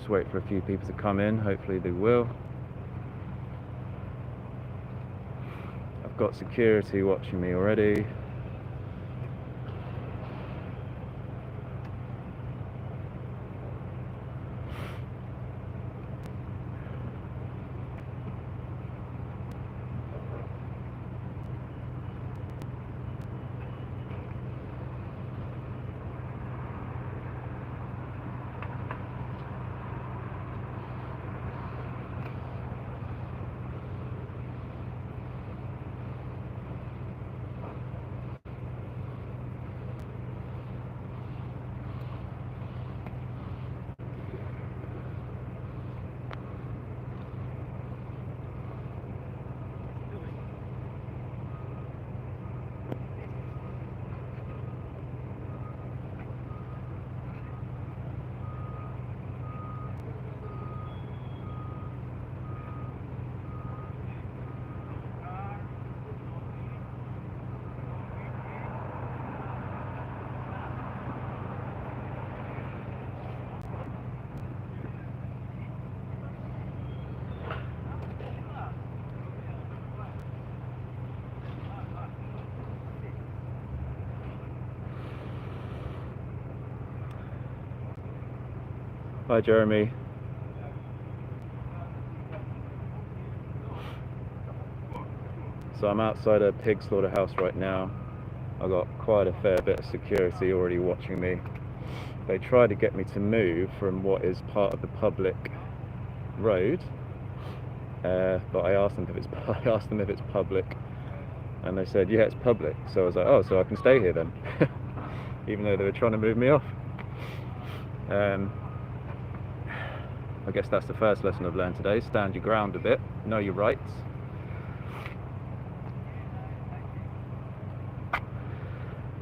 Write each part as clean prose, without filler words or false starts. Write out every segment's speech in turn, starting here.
just wait for a few people to come in. Hopefully they will. I've got security watching me already. Hi Jeremy. So I'm outside a pig slaughterhouse right now. I've got quite a fair bit of security already watching me. They tried to get me to move from what is part of the public road, but I asked them if it's public, and they said yeah, it's public. So I was like, oh, so I can stay here then, even though they were trying to move me off. I guess that's the first lesson I've learned today. Stand your ground a bit, know your rights.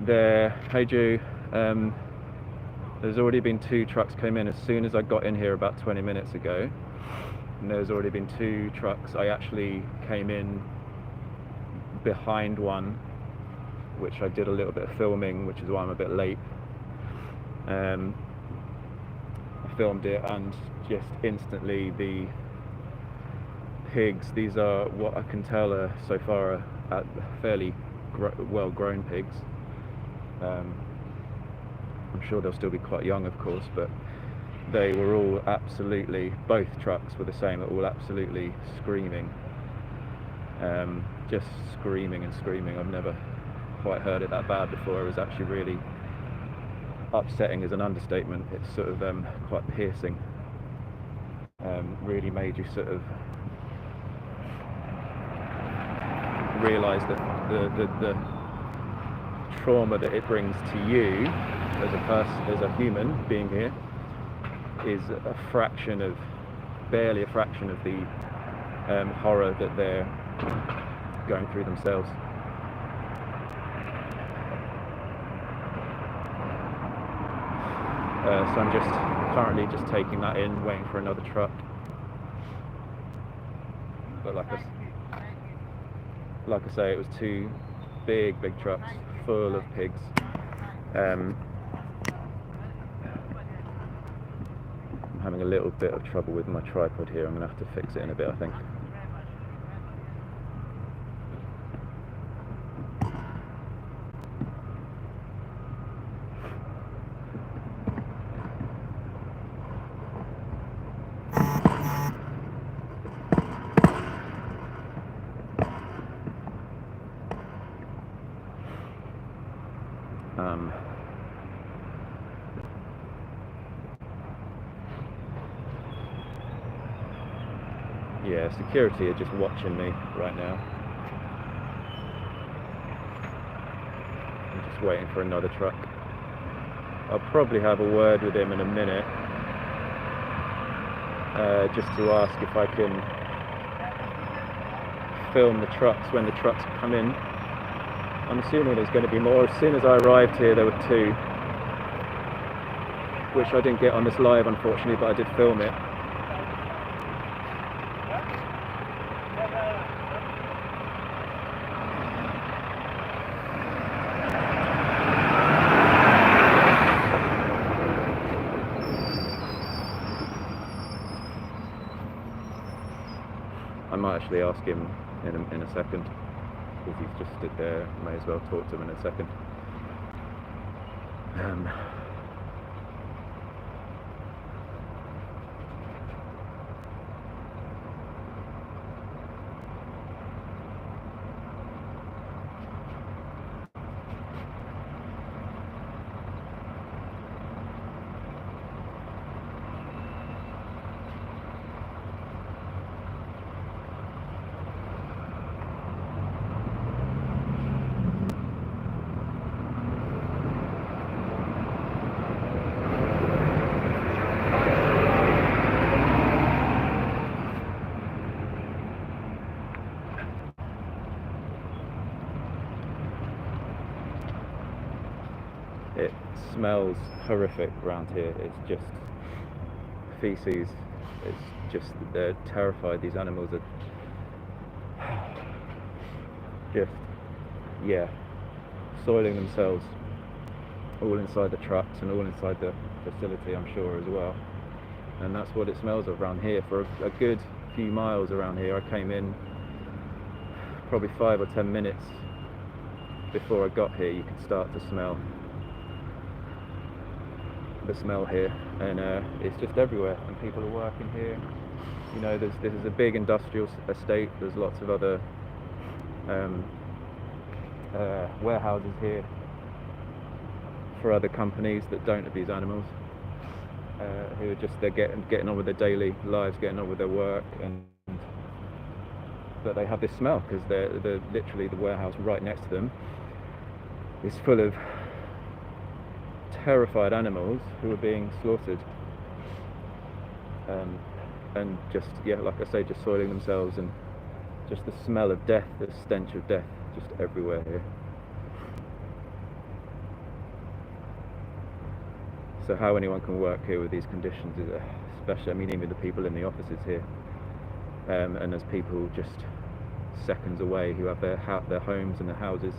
Hey Ju, there's already been 2 trucks came in as soon as I got in here about 20 minutes ago. And there's already been 2 trucks. I actually came in behind one, which I did a little bit of filming, which is why I'm a bit late. I filmed it, and just instantly the pigs, these are what I can tell are so far are fairly well grown pigs. I'm sure they'll still be quite young, of course, but they were all absolutely, both trucks were the same, all absolutely screaming, just screaming and screaming. I've never quite heard it that bad before. It was actually really upsetting is an understatement. It's sort of quite piercing. Really made you sort of realise that the trauma that it brings to you as a person, as a human being here, is a fraction of, barely a fraction of the horror that they're going through themselves. So I'm just currently just taking that in, waiting for another truck. But like I say, it was 2 big trucks full of pigs. I'm having a little bit of trouble with my tripod here. I'm gonna have to fix it in a bit, I think. Yeah, security are just watching me right now. I'm just waiting for another truck. I'll probably have a word with him in a minute, just to ask if I can film the trucks when the trucks come in. I'm assuming there's going to be more. As soon as I arrived here, there were 2, which I didn't get on this live, unfortunately, but I did film it. actually ask him in a second, because he's just stood there. May as well talk to him in a second. It smells horrific around here. It's just feces. It's just, they're terrified. These animals are just, yeah, soiling themselves all inside the trucks and all inside the facility, I'm sure, as well. And that's what it smells of around here. For a good few miles around here, I came in probably 5 or 10 minutes before I got here. You could start to smell the smell here, and it's just everywhere, and people are working here. You know, this is a big industrial estate. There's lots of other warehouses here for other companies that don't abuse animals, who are just, they're getting on with their daily lives, getting on with their work, but they have this smell because they're literally, the warehouse right next to them is full of terrified animals who are being slaughtered, and just, yeah, like I say, just soiling themselves, and just the smell of death, the stench of death, just everywhere here. So how anyone can work here with these conditions is, especially, I mean, even the people in the offices here, and there's people just seconds away who have their homes and their houses.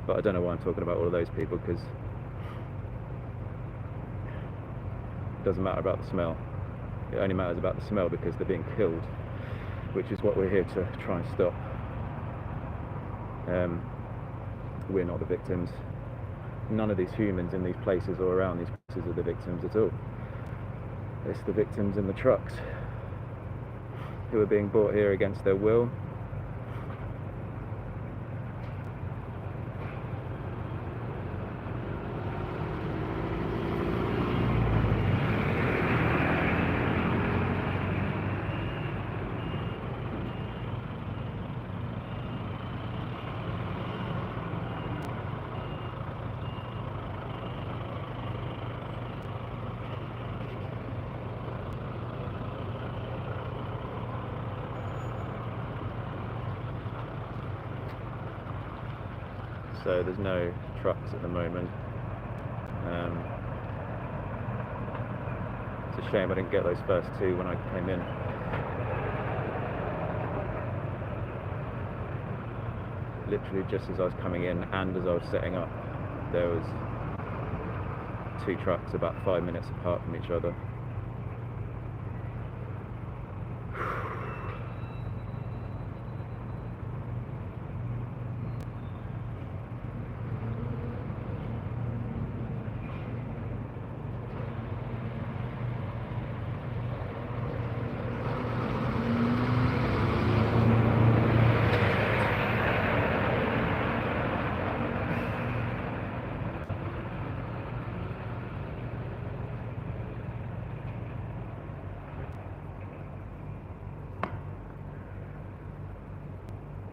But I don't know why I'm talking about all of those people, because it doesn't matter about the smell. It only matters about the smell because they're being killed, which is what we're here to try and stop. We're not the victims. None of these humans in these places or around these places are the victims at all. It's the victims in the trucks who are being brought here against their will. So there's no trucks at the moment. It's a shame I didn't get those first two when I came in. Literally just as I was coming in and as I was setting up, there was 2 trucks about 5 minutes apart from each other.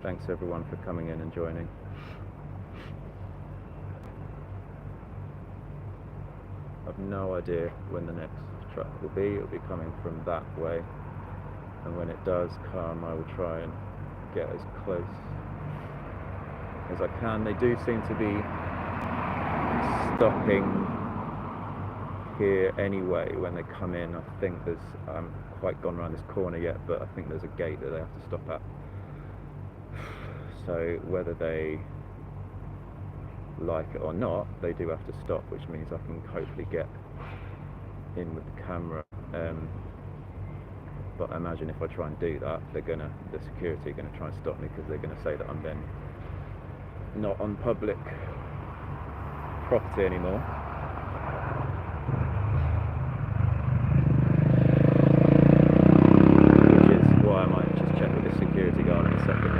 Thanks everyone for coming in and joining. I've no idea when the next truck will be. It'll be coming from that way, and when it does come, I will try and get as close as I can. They do seem to be stopping here anyway when they come in. I think there's, I haven't quite gone around this corner yet, but I think there's a gate that they have to stop at. So whether they like it or not, they do have to stop, which means I can hopefully get in with the camera. But I imagine if I try and do that, the security are gonna try and stop me, because they're gonna say that I'm then not on public property anymore. Which is why I might just check with the security guard in a second.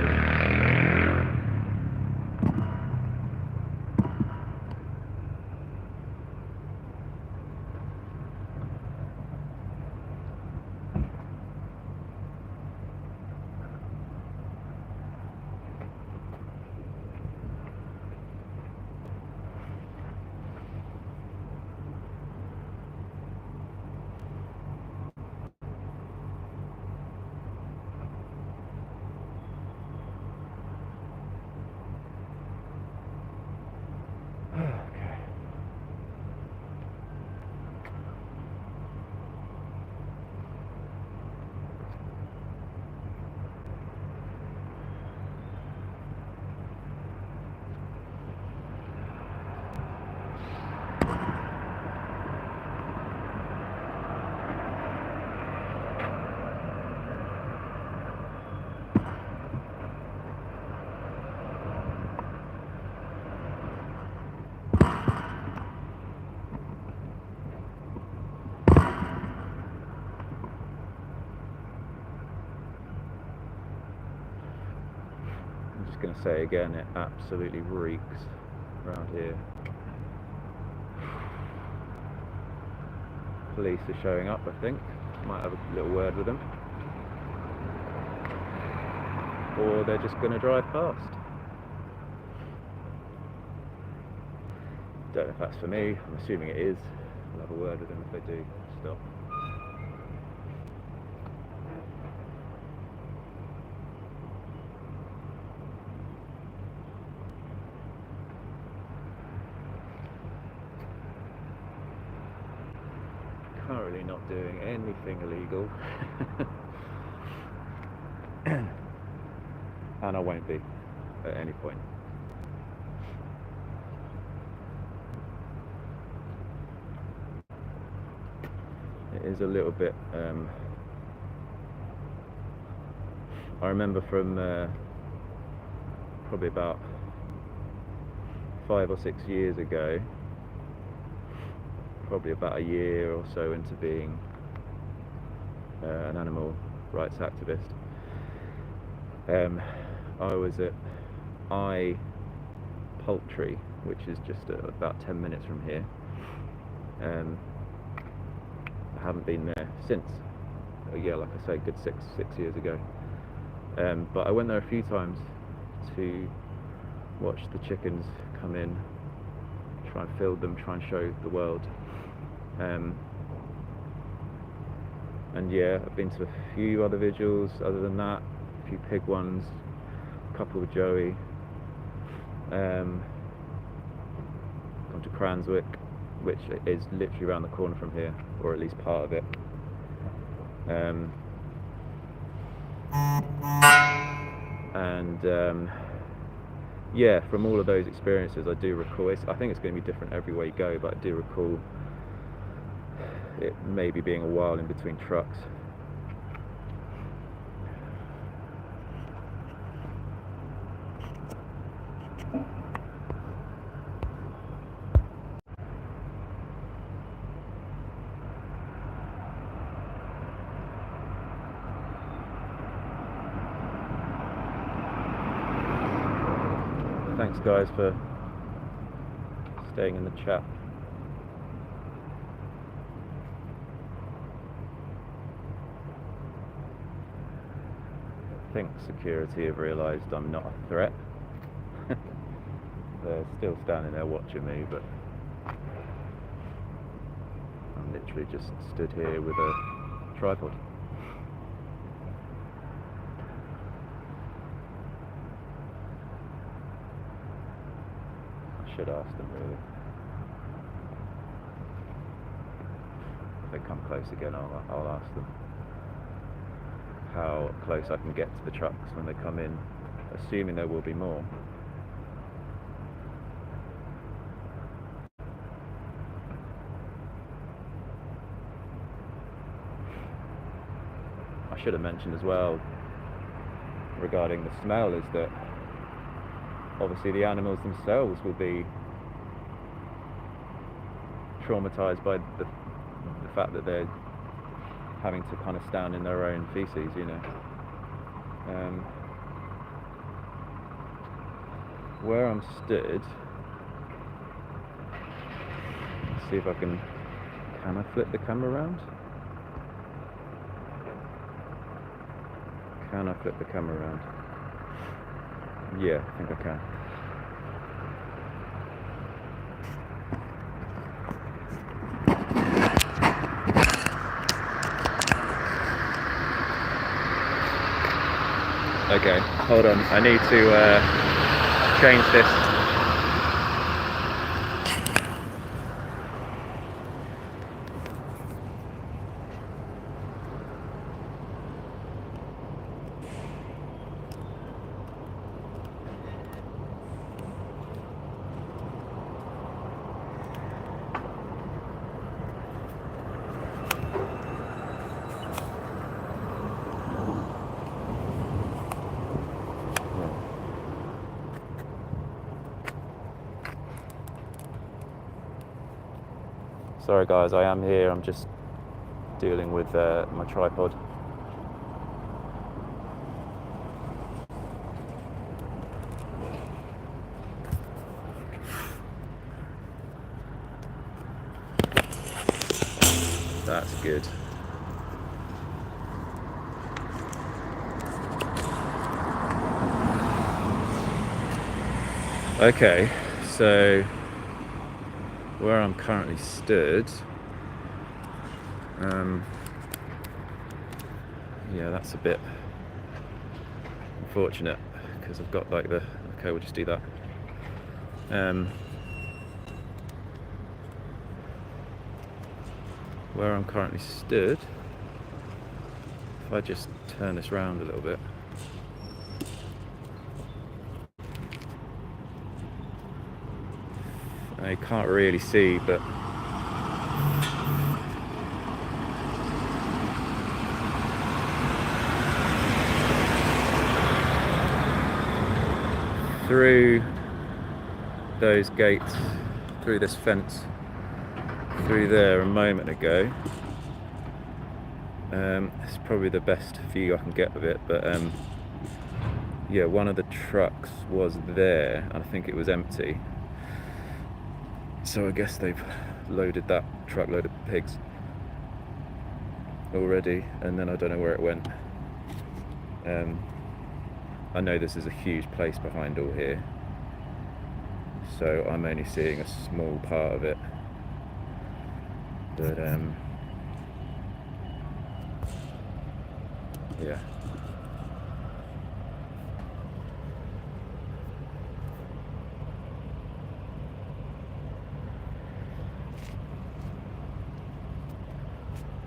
I'm just going to say again, it absolutely reeks around here. Police are showing up, I think. Might have a little word with them. Or they're just going to drive past. Don't know if that's for me. I'm assuming it is. I'll have a word with them if they do stop. Currently not doing anything illegal. And I won't be at any point. It is a little bit I remember from probably about 5 or 6 years ago, probably about a year or so into being an animal rights activist, I was at Poultry, which is just about 10 minutes from here. I haven't been there since. Yeah, like I say, good six years ago. But I went there a few times to watch the chickens come in, try and field them, try and show the world. And yeah, I've been to a few other vigils other than that, a few pig ones, a couple with Joey. Gone to Cranswick, which is literally around the corner from here, or at least part of it. Yeah, from all of those experiences, I do recall, I think it's going to be different everywhere you go, but I do recall it maybe being a while in between trucks. Thanks guys for staying in the chat. I think security have realised I'm not a threat. They're still standing there watching me, but I'm literally just stood here with a tripod. Should ask them really. If they come close again, I'll ask them how close I can get to the trucks when they come in, assuming there will be more. should have mentioned as well regarding the smell is that obviously the animals themselves will be traumatized by the fact that they're having to kind of stand in their own feces, you know. Where I'm stood, let's see if I can I flip the camera around? Can I flip the camera around? Yeah, I think I can. Okay, hold on. I need to change this. Sorry guys, I am here. I'm just dealing with my tripod. That's good. Okay, so where I'm currently stood, yeah, that's a bit unfortunate because I've got like the, okay, we'll just do that. Where I'm currently stood, if I just turn this round a little bit, I can't really see, but through those gates, through this fence, through there a moment ago, it's probably the best view I can get of it, but yeah, one of the trucks was there and I think it was empty. So I guess they've loaded that truckload of pigs already, and then I don't know where it went. I know this is a huge place behind all here, so I'm only seeing a small part of it. But yeah.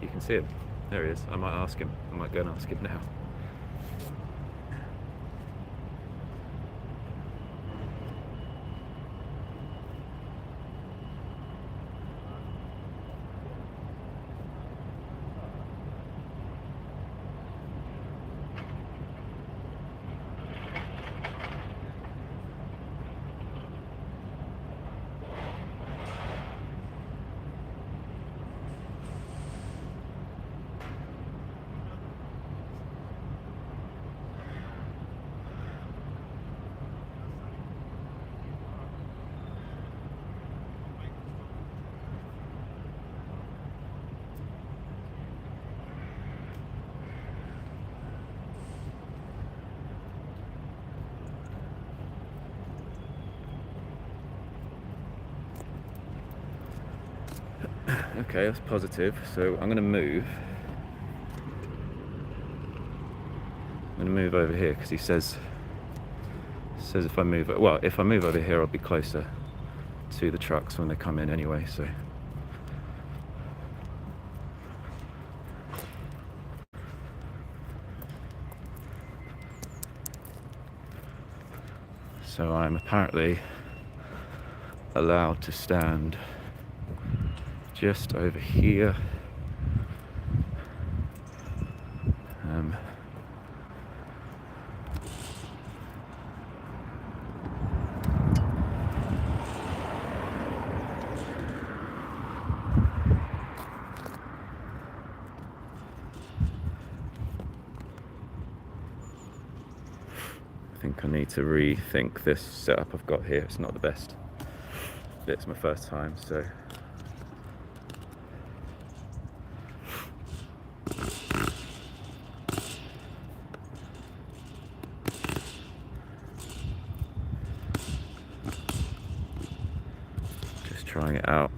You can see him. There he is. I might ask him. I might go and ask him now. Okay, that's positive. So I'm going to move. I'm going to move over here because he says if I move, well, if I move over here, I'll be closer to the trucks when they come in anyway. So I'm apparently allowed to stand just over here. I think I need to rethink this setup I've got here. It's not the best. It's my first time, so just trying it out.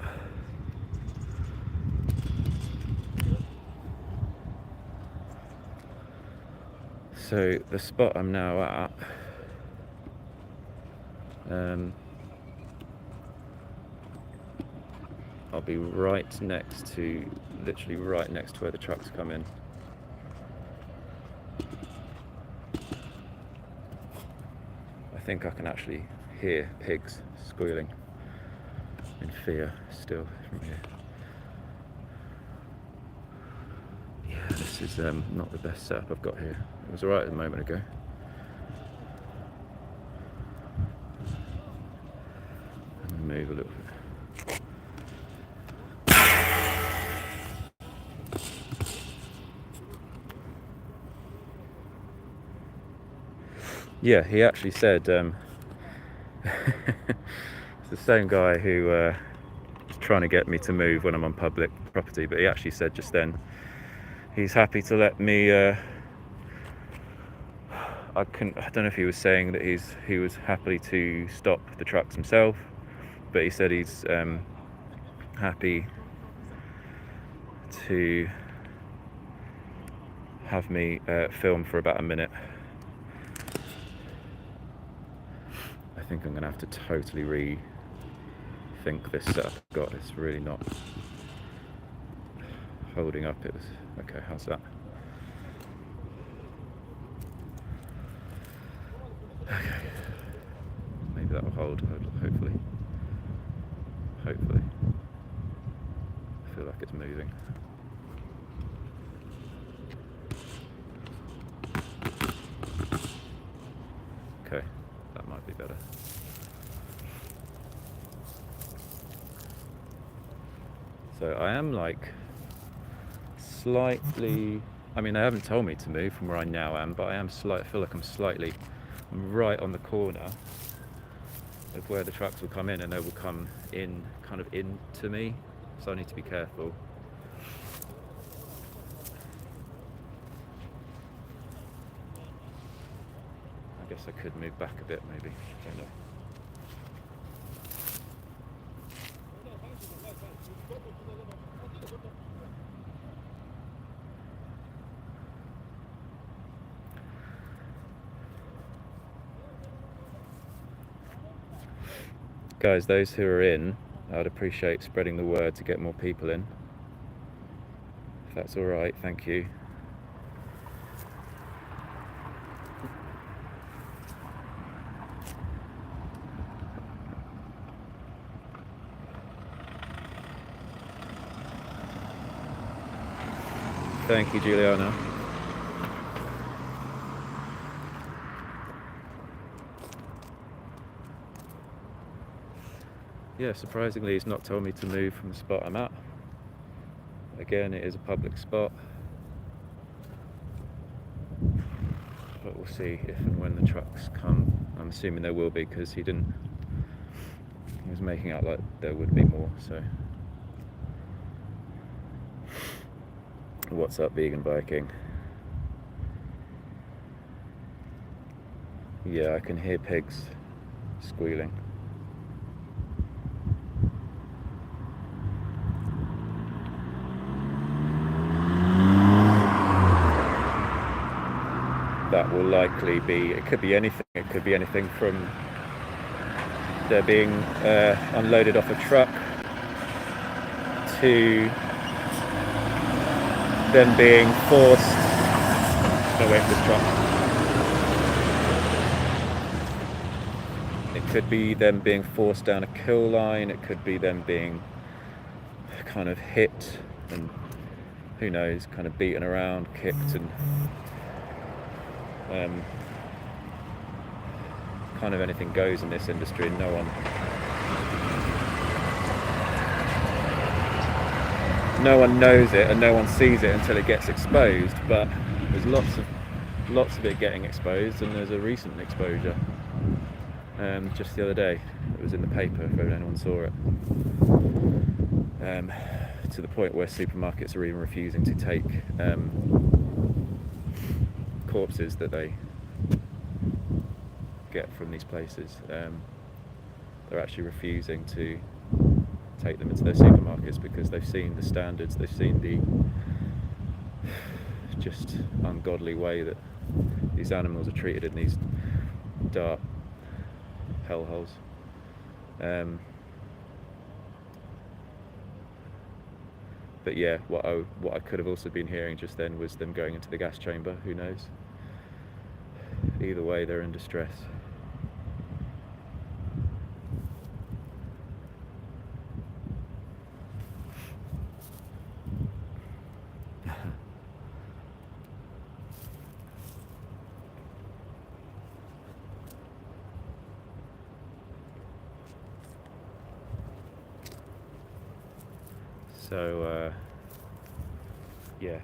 So the spot I'm now at, I'll be right next to, literally right next to where the trucks come in. I think I can actually hear pigs squealing in fear still from here. Yeah, this is not the best setup I've got here. It was alright a moment ago. I'm gonna move a little bit. Yeah, he actually said, it's the same guy who is trying to get me to move when I'm on public property, but he actually said just then he's happy to let me, I don't know if he was saying that he was happy to stop the trucks himself, but he said he's happy to have me film for about a minute. I think I'm going to have to totally rethink this setup I've got. It's really not holding up. It was okay. How's that? Okay, maybe that will hold. Hopefully. I feel like it's moving. Okay, that might be better. So I am like slightly, I mean, they haven't told me to move from where I now am, but I feel like I'm right on the corner of where the trucks will come in, and they will come in kind of into me, so I need to be careful. I guess I could move back a bit maybe, I don't know. Guys, those who are in, I'd appreciate spreading the word to get more people in. If that's all right, thank you. Thank you, Juliana. Yeah, surprisingly, he's not told me to move from the spot I'm at. Again, it is a public spot. But we'll see if and when the trucks come. I'm assuming there will be, because he was making out like there would be more, so. What's up, vegan biking? Yeah, I can hear pigs squealing. That will likely be, it could be anything from they're being unloaded off a truck to them being forced away from the truck. It could be them being forced down a kill line, it could be them being kind of hit and who knows, kind of beaten around, kicked, and kind of anything goes in this industry, and no one knows it and no one sees it until it gets exposed. But there's lots of lots of it getting exposed, and there's a recent exposure just the other day. It was in the paper if anyone saw it, to the point where supermarkets are even refusing to take corpses that they get from these places. They're actually refusing to take them into their supermarkets because they've seen the standards, they've seen the just ungodly way that these animals are treated in these dark hellholes. But yeah, what I could have also been hearing just then was them going into the gas chamber. Who knows? Either way, they're in distress. So yeah,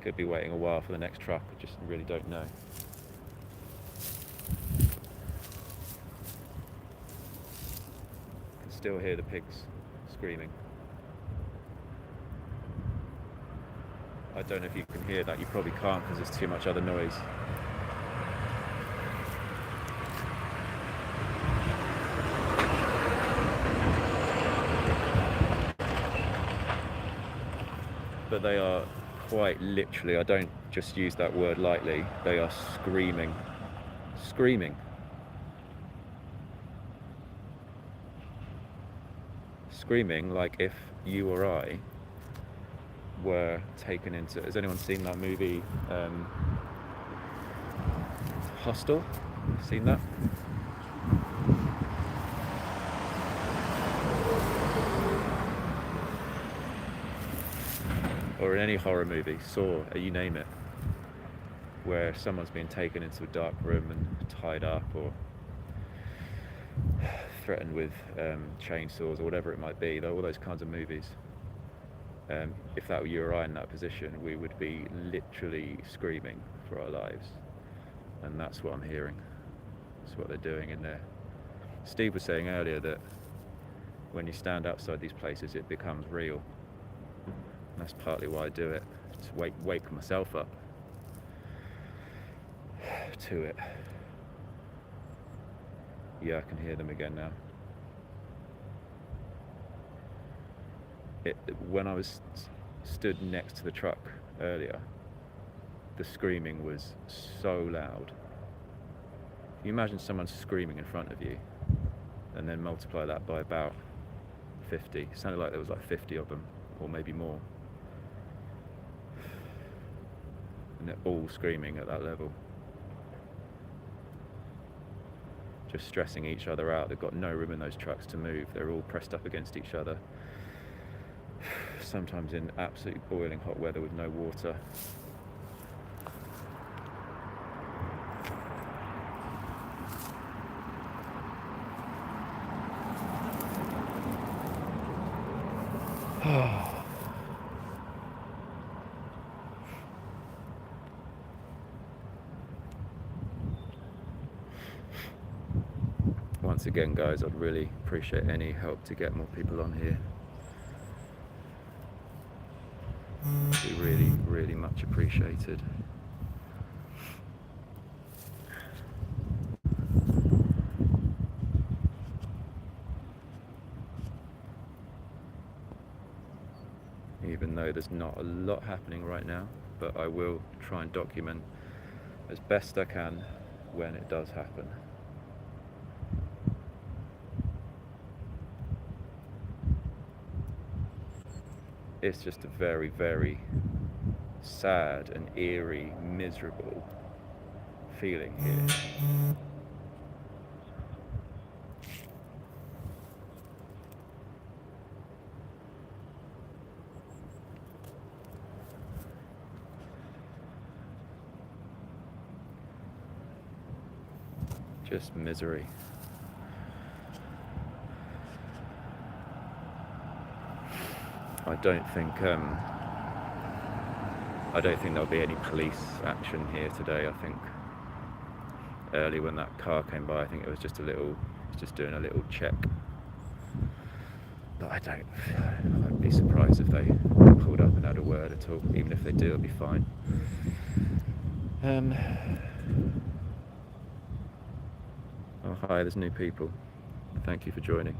could be waiting a while for the next truck. I just really don't know. Can still hear the pigs screaming. I don't know if you can hear that. You probably can't because there's too much other noise. But they are quite literally, I don't just use that word lightly, they are screaming. Screaming. Screaming like if you or I were taken into... Has anyone seen that movie, Hostel? Seen that? Or in any horror movie, Saw, you name it, where someone's been taken into a dark room and tied up or threatened with chainsaws or whatever it might be, all those kinds of movies. If that were you or I in that position, we would be literally screaming for our lives. And that's what I'm hearing. That's what they're doing in there. Steve was saying earlier that when you stand outside these places, it becomes real. And that's partly why I do it, to wake myself up to it. Yeah, I can hear them again now. When I was stood next to the truck earlier, the screaming was so loud. Can you imagine someone screaming in front of you and then multiply that by about 50? It sounded like there was like 50 of them, or maybe more. And they're all screaming at that level. Just stressing each other out. They've got no room in those trucks to move. They're all pressed up against each other. Sometimes in absolutely boiling hot weather with no water. Once again, guys, I'd really appreciate any help to get more people on here. It'd be really, really much appreciated. Even though there's not a lot happening right now, but I will try and document as best I can when it does happen. It's just a very, very sad and eerie, miserable feeling here. Just misery. I I don't think there'll be any police action here today. I think early when that car came by, I think it was just doing a little check. But I'd be surprised if they pulled up and had a word at all. Even if they do, it'll be fine. Oh hi, there's new people. Thank you for joining.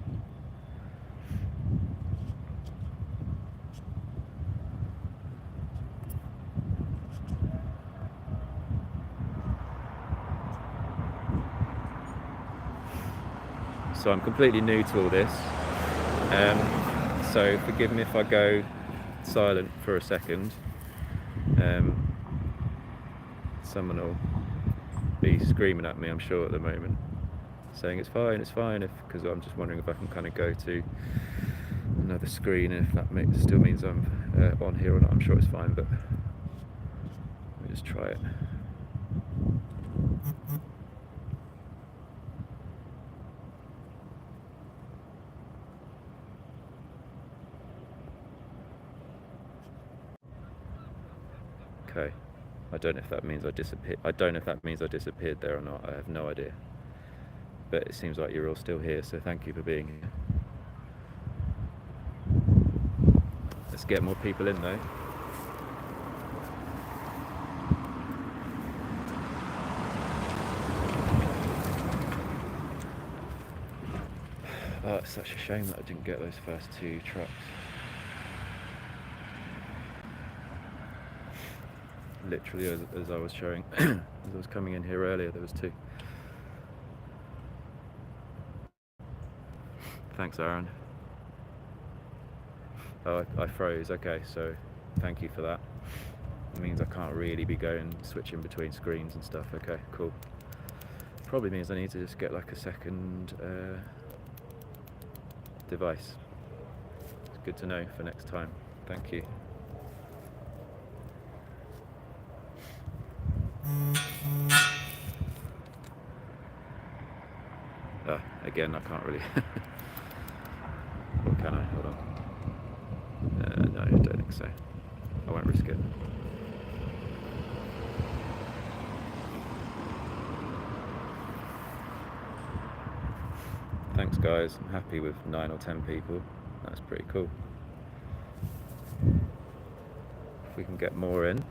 So I'm completely new to all this. So forgive me if I go silent for a second. Someone will be screaming at me, I'm sure, at the moment, saying it's fine, because I'm just wondering if I can kind of go to another screen, and if that still means I'm on here or not. I'm sure it's fine, but let me just try it. Okay, I don't know if that means I disappeared. I don't know if that means I disappeared there or not. I have no idea. But it seems like you're all still here, so thank you for being here. Let's get more people in though. Oh, it's such a shame that I didn't get those first two trucks. Literally, as I was showing, as I was coming in here earlier, there was two. Thanks, Aaron. Oh, I froze. Okay, so thank you for that. It means I can't really be switching between screens and stuff. Okay, cool. Probably means I need to just get like a second device. It's good to know for next time. Thank you. Again, I can't really. Or can I? Hold on. No, I don't think so. I won't risk it. Thanks, guys. I'm happy with 9 or 10 people. That's pretty cool. If we can get more in.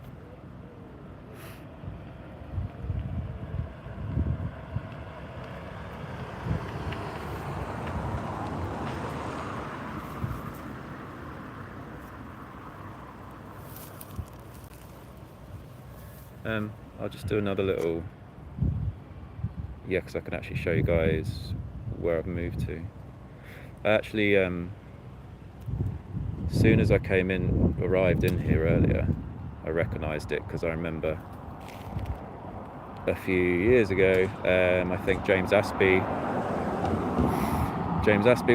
I'll just do another little, because I can actually show you guys where I've moved to. I actually, as soon as I arrived in here earlier, I recognised it because I remember a few years ago, I think James Aspey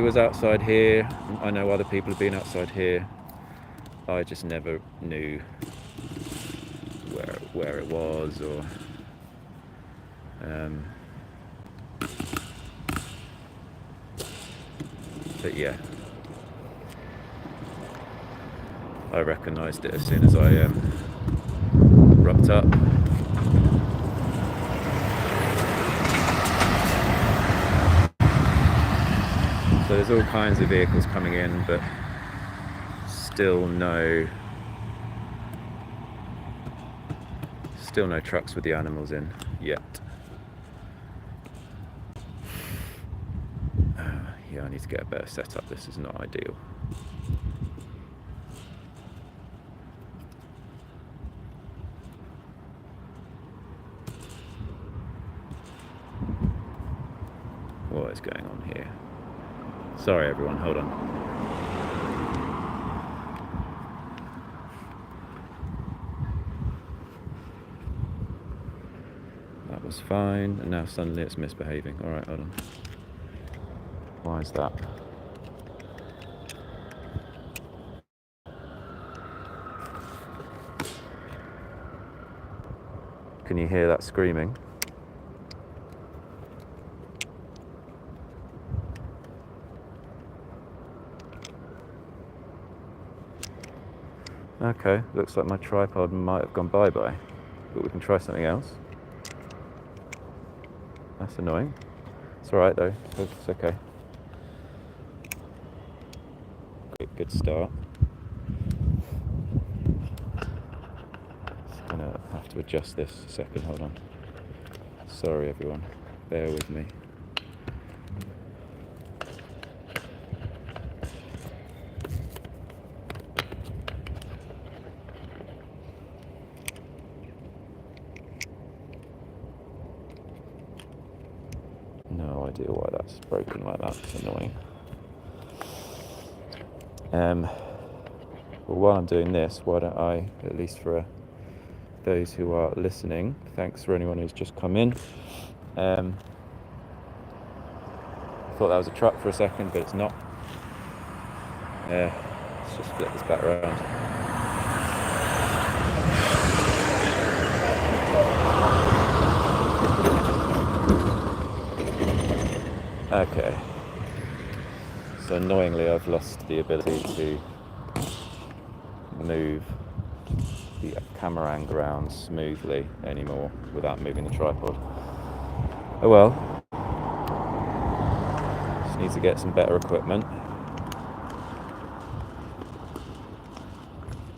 was outside here. I know other people have been outside here. I just never knew where it was, or but yeah, I recognised it as soon as I rocked up. So there's all kinds of vehicles coming in, but still no trucks with the animals in yet. Yeah, I need to get a better setup. This is not ideal. What is going on here? Sorry everyone, hold on. That was fine, and now suddenly it's misbehaving. Alright, hold on. Why is that? Can you hear that screaming? Okay, looks like my tripod might have gone bye-bye, but we can try something else. That's annoying. It's alright though, it's okay. Good start. Just gonna have to adjust this a second, hold on. Sorry everyone, bear with me. No idea why that's broken like that, it's annoying. Well, while I'm doing this, why don't I, at least for those who are listening, thanks for anyone who's just come in. I thought that was a truck for a second, but it's not. Let's just flip this back around. Okay. So annoyingly, I've lost the ability to move the camera angle around smoothly anymore without moving the tripod. Oh well. Just need to get some better equipment.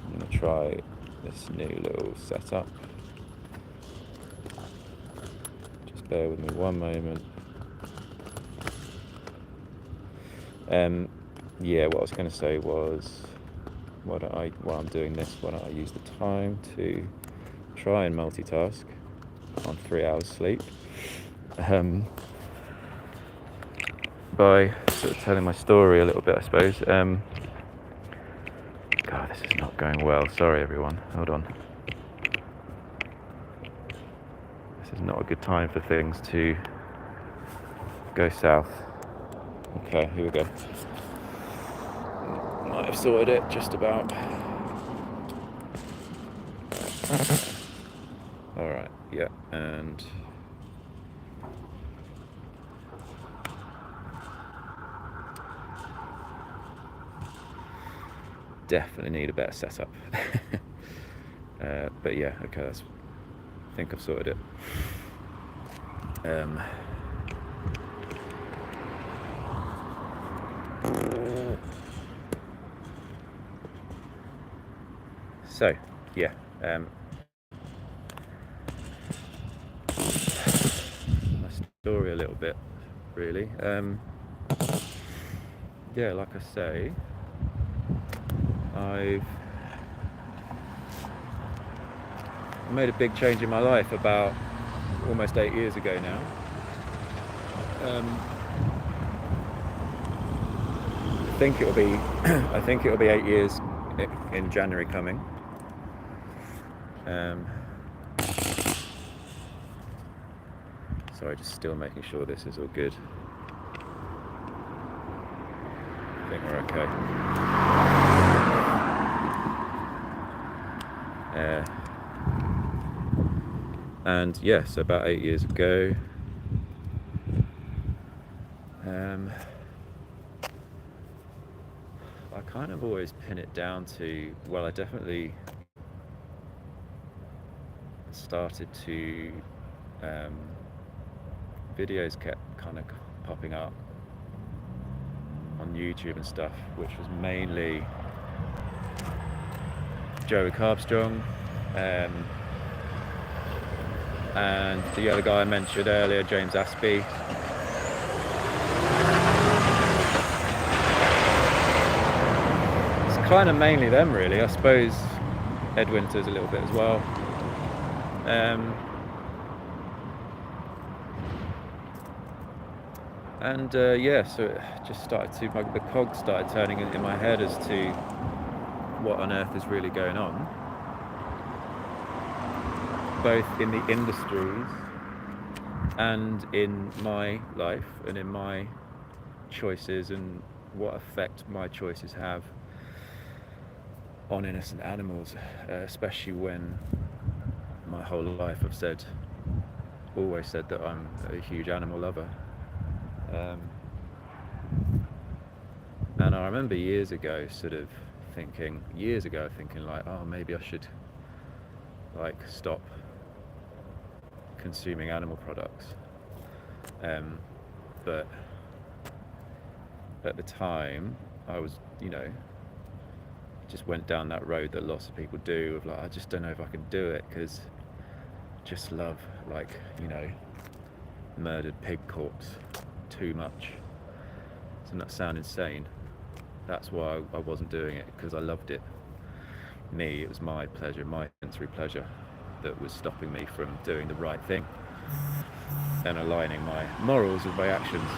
I'm going to try this new little setup. Just bear with me one moment. Yeah, what I was going to say was, while I'm doing this, why don't I use the time to try and multitask on 3 hours sleep, by sort of telling my story a little bit, I suppose. God, this is not going well. Sorry, everyone. Hold on. This is not a good time for things to go south. Okay, here we go. Might have sorted it just about. Alright, yeah, and definitely need a better setup. But yeah, okay, I think I've sorted it. So, yeah, my story a little bit, really. Yeah, like I say, I've made a big change in my life about almost 8 years ago now. I think it'll be 8 years in January coming. Sorry, just still making sure this is all good. I think we're okay. And yeah, so about 8 years ago, I kind of always pin it down to, well, I definitely started to, videos kept kind of popping up on YouTube and stuff, which was mainly Joey Carbstrong, and the other guy I mentioned earlier, James Aspie. It's kind of mainly them, really. I suppose Ed Winters a little bit as well. Yeah, so it just started to, the cogs started turning in my head as to what on earth is really going on, both in the industries and in my life and in my choices, and what effect my choices have on innocent animals, especially when my whole life I've always said that I'm a huge animal lover. And I remember years ago sort of thinking years ago, like, oh, maybe I should like stop consuming animal products. But at the time, I was, just went down that road that lots of people do of like, I just don't know if I can do it, because I just love, like, murdered pig corpse too much. Doesn't that sound insane? That's why I wasn't doing it, because I loved it. It was my pleasure, my sensory pleasure, that was stopping me from doing the right thing and aligning my morals with my actions.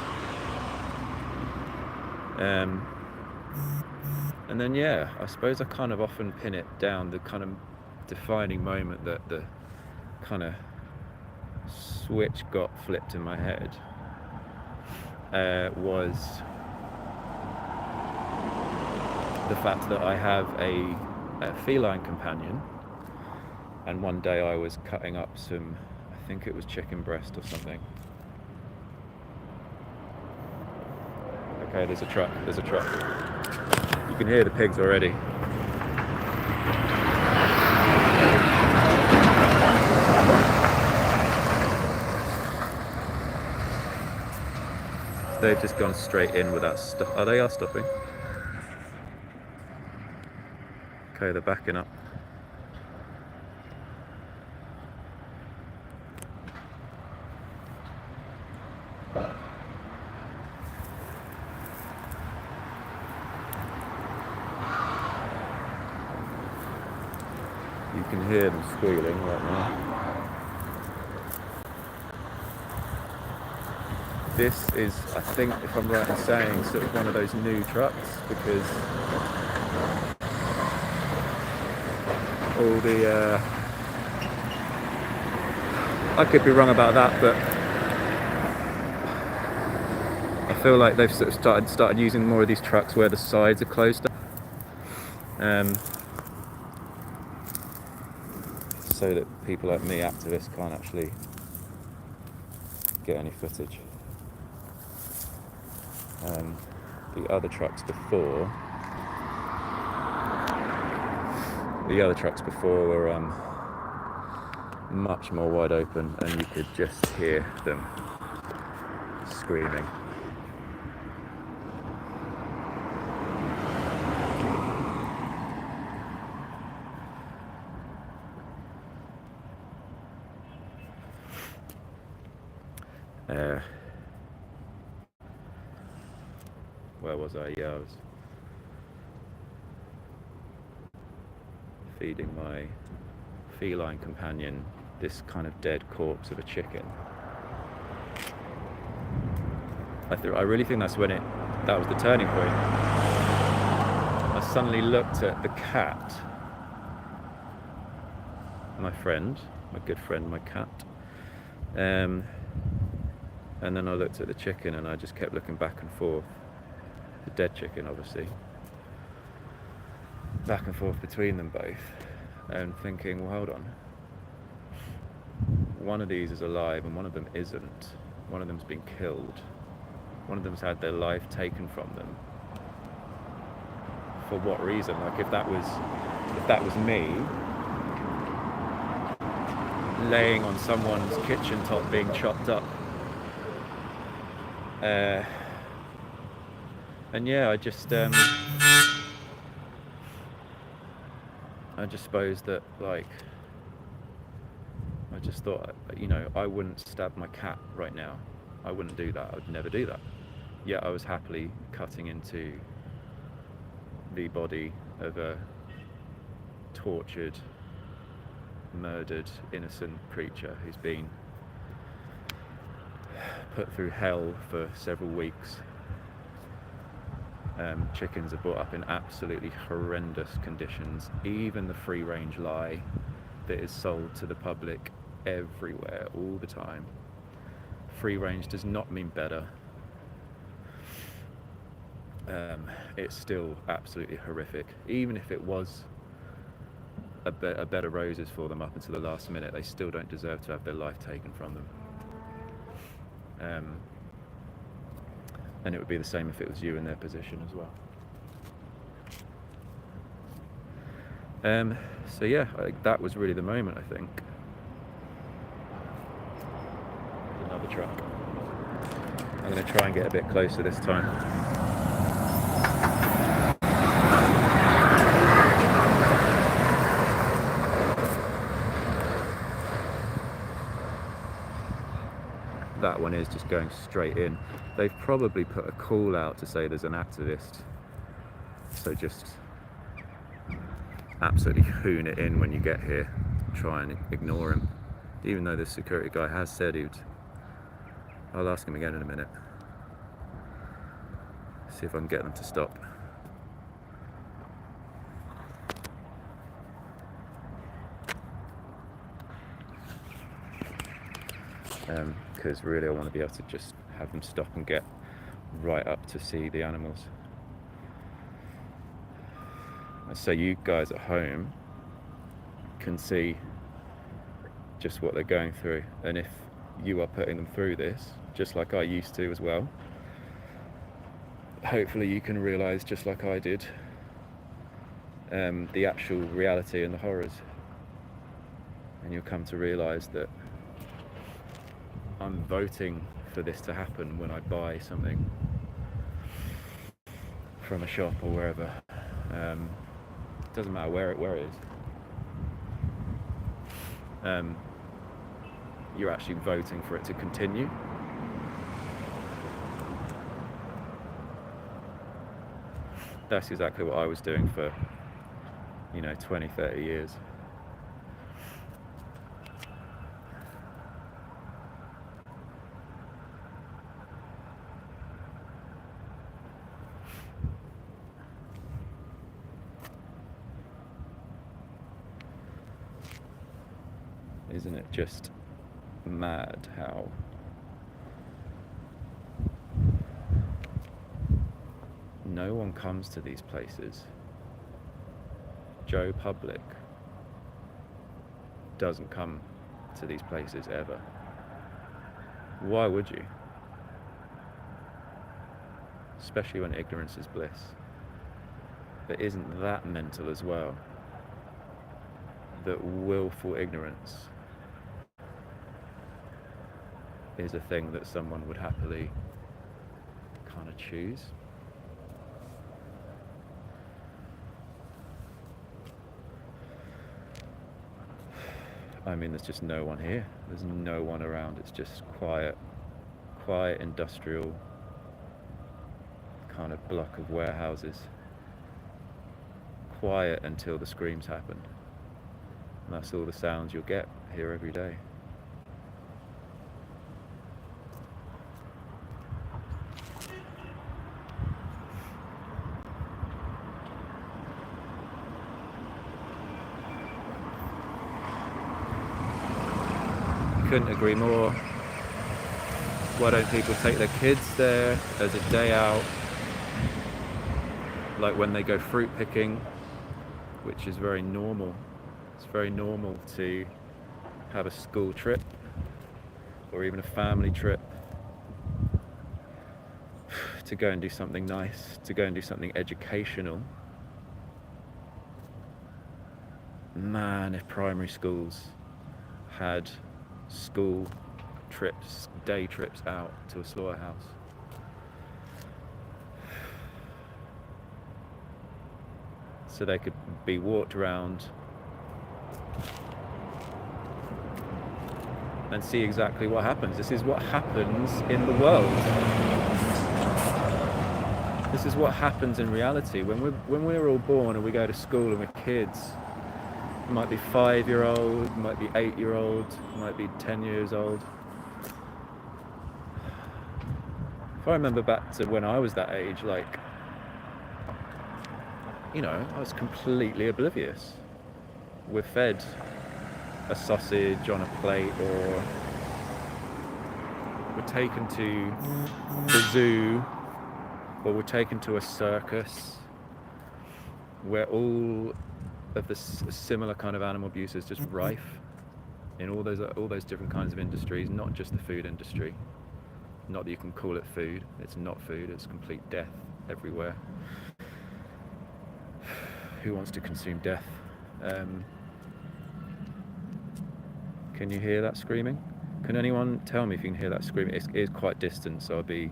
And then, yeah, I suppose I kind of often pin it down, the kind of defining moment that the kind of switch got flipped in my head was the fact that I have a feline companion, and one day I was cutting up some, I think it was chicken breast or something. Okay, there's a truck. You can hear the pigs already. They've just gone straight in without stuff. Oh, they are stopping. Okay, they're backing up. You can hear them squealing right now. This is, I think, if I'm right in saying, sort of one of those new trucks, because all the, I could be wrong about that, but I feel like they've sort of started using more of these trucks where the sides are closed up, so that people like me, activists, can't actually get any footage. The other trucks before were much more wide open, and you could just hear them screaming. Where was I? Yeah, I was feeding my feline companion this kind of dead corpse of a chicken. I really think that was the turning point. I suddenly looked at the cat, my good friend, my cat, and then I looked at the chicken, and I just kept looking back and forth. The dead chicken, obviously, back and forth between them both, and thinking, well, hold on, one of these is alive and one of them isn't. One of them's been killed. One of them's had their life taken from them. For what reason? Like, if that was me laying on someone's kitchen top being chopped up, and yeah, I just suppose that, like, I just thought, I wouldn't stab my cat right now. I wouldn't do that. I would never do that. Yet I was happily cutting into the body of a tortured, murdered, innocent creature who's been put through hell for several weeks. Chickens are brought up in absolutely horrendous conditions. Even the free-range lie that is sold to the public everywhere, all the time. Free-range does not mean better. It's still absolutely horrific. Even if it was a bed of roses for them up until the last minute, they still don't deserve to have their life taken from them. And it would be the same if it was you in their position as well. So yeah, that was really the moment, I think. Another truck. I'm going to try and get a bit closer this time. That one is just going straight in. They've probably put a call out to say there's an activist, so just absolutely hoon it in when you get here. Try and ignore him, even though the security guy has said I'll ask him again in a minute, see if I can get them to stop. Because really I want to be able to just have them stop and get right up to see the animals. So you guys at home can see just what they're going through, and if you are putting them through this, just like I used to as well, hopefully you can realise, just like I did, the actual reality and the horrors, and you'll come to realise that I'm voting for this to happen when I buy something from a shop or wherever. Doesn't matter where it is. You're actually voting for it to continue. That's exactly what I was doing for 20, 30 years. Isn't it just mad how no one comes to these places? Joe Public doesn't come to these places ever. Why would you? Especially when ignorance is bliss. But isn't that mental as well? That willful ignorance is a thing that someone would happily kind of choose. I mean, there's just no one here. There's no one around. It's just quiet industrial kind of block of warehouses. Quiet until the screams happen. And that's all the sounds you'll get here every day. Couldn't agree more. Why don't people take their kids there as a day out, like when they go fruit picking, which is very normal. It's very normal to have a school trip or even a family trip to go and do something nice, to go and do something educational. Man, if primary schools had school trips, day trips out to a slaughterhouse. So they could be walked around and see exactly what happens. This is what happens in the world. This is what happens in reality. When we're all born and we go to school and we're kids, it might be 5-year-old, it might be 8-year-old, it might be 10 years old. If I remember back to when I was that age, I was completely oblivious. We're fed a sausage on a plate, or we're taken to the zoo, or we're taken to a circus where all of this similar kind of animal abuse is just rife in all those different kinds of industries, not just the food industry. Not that you can call it food, it's not food, it's complete death everywhere. Who wants to consume death? Can you hear that screaming? Can anyone tell me if you can hear that screaming? It is quite distant, so I'd be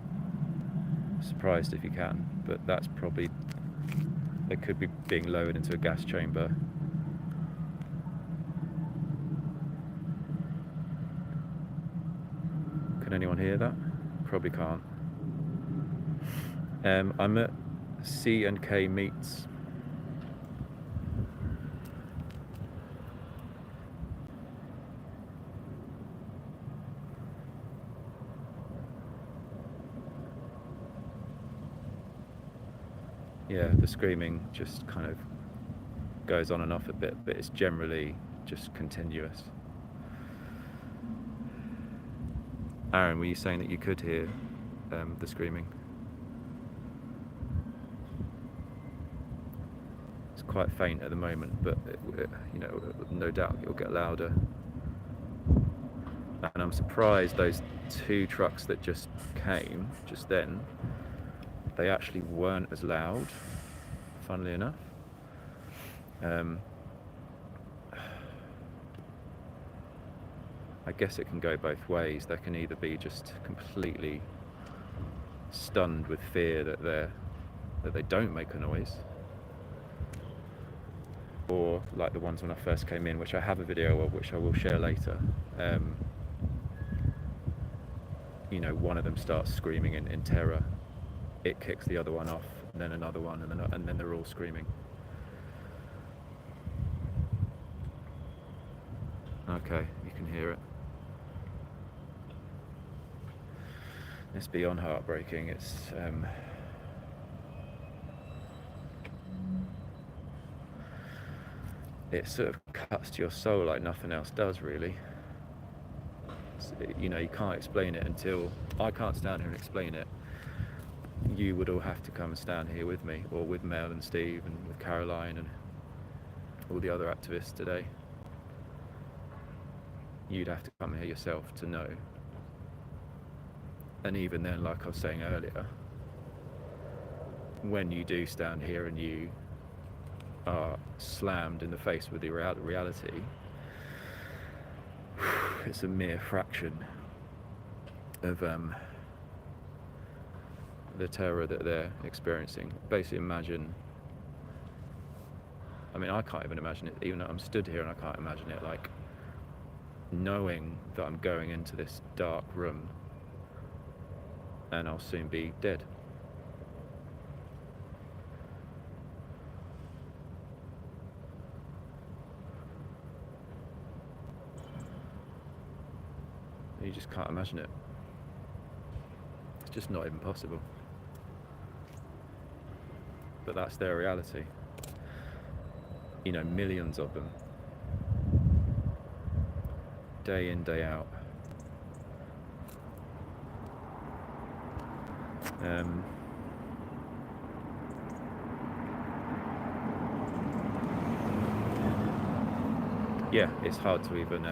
surprised if you can, but that's probably, they could be being lowered into a gas chamber. Can anyone hear that? Probably can't. I'm at C&K Meats. Yeah, the screaming just kind of goes on and off a bit, but it's generally just continuous. Aaron, were you saying that you could hear the screaming? It's quite faint at the moment, but you know, no doubt it will get louder. And I'm surprised those 2 trucks that just came just then, they actually weren't as loud, funnily enough. I guess it can go both ways. They can either be just completely stunned with fear that they don't make a noise, or like the ones when I first came in, which I have a video of, which I will share later. You know, one of them starts screaming in terror, it kicks the other one off, and then another one, and then they're all screaming. Okay, you can hear it. It's beyond heartbreaking. It sort of cuts to your soul like nothing else does, really. You know, you can't explain it until I can't stand here and explain it. You would all have to come and stand here with me, or with Mel and Steve and with Caroline and all the other activists today. You'd have to come here yourself to know. And even then, like I was saying earlier, when you do stand here and you are slammed in the face with the reality, it's a mere fraction of the terror that they're experiencing. Basically imagine, I mean, I can't even imagine it, even though I'm stood here and I can't imagine it, like knowing that I'm going into this dark room and I'll soon be dead. You just can't imagine it. It's just not even possible. But that's their reality. You know, millions of them. Day in, day out. Yeah, it's hard to even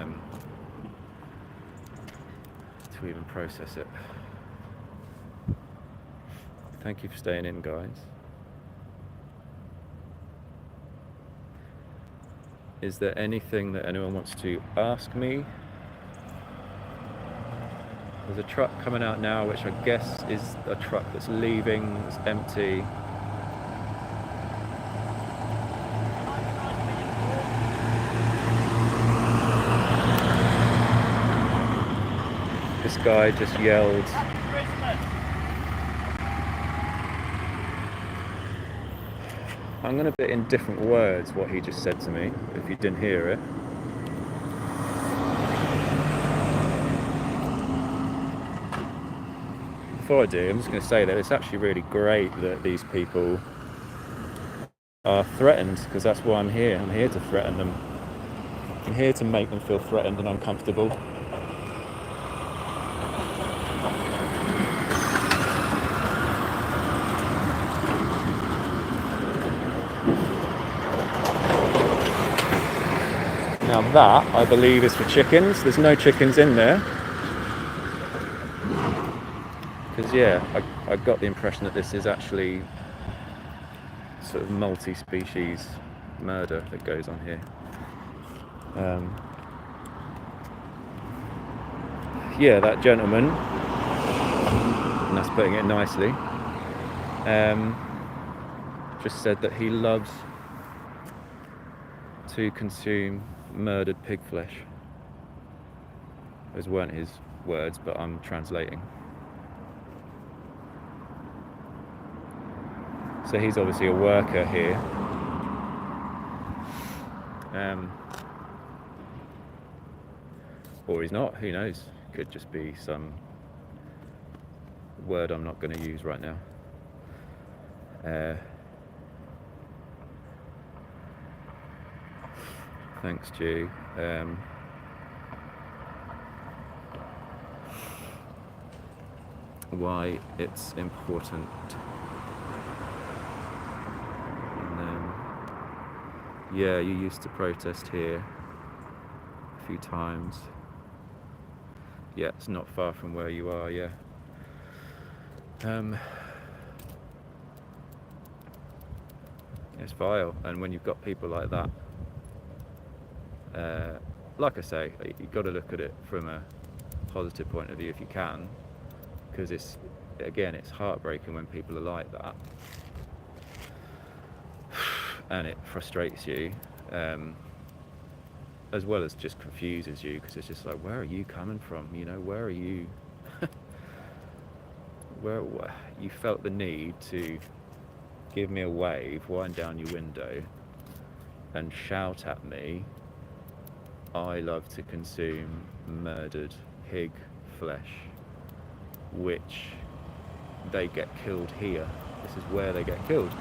process it. Thank you for staying in, guys. Is there anything that anyone wants to ask me? There's a truck coming out now, which I guess is a truck that's leaving, it's empty. This guy just yelled. I'm going to put in different words what he just said to me, if you didn't hear it. Before I do, I'm just going to say that it's actually really great that these people are threatened, because that's why I'm here. I'm here to threaten them. I'm here to make them feel threatened and uncomfortable. Now that, I believe, is for chickens. There's no chickens in there. Because, yeah, I got the impression that this is actually sort of multi-species murder that goes on here. Yeah, that gentleman, and that's putting it nicely, just said that he loves to consume murdered pig flesh. Those weren't his words, but I'm translating. So he's obviously a worker here. Or he's not, who knows? Could just be some word I'm not going to use right now. Thanks, Jew. Why it's important. And then, yeah, you used to protest here a few times. Yeah, it's not far from where you are, yeah. It's vile, and when you've got people like that, like I say, you've got to look at it from a positive point of view if you can, because it's heartbreaking when people are like that, and it frustrates you, as well as just confuses you, because it's just like, where are you coming from? You know, where are you? where you felt the need to give me a wave, wind down your window, and shout at me, I love to consume murdered pig flesh, which they get killed here. This is where they get killed.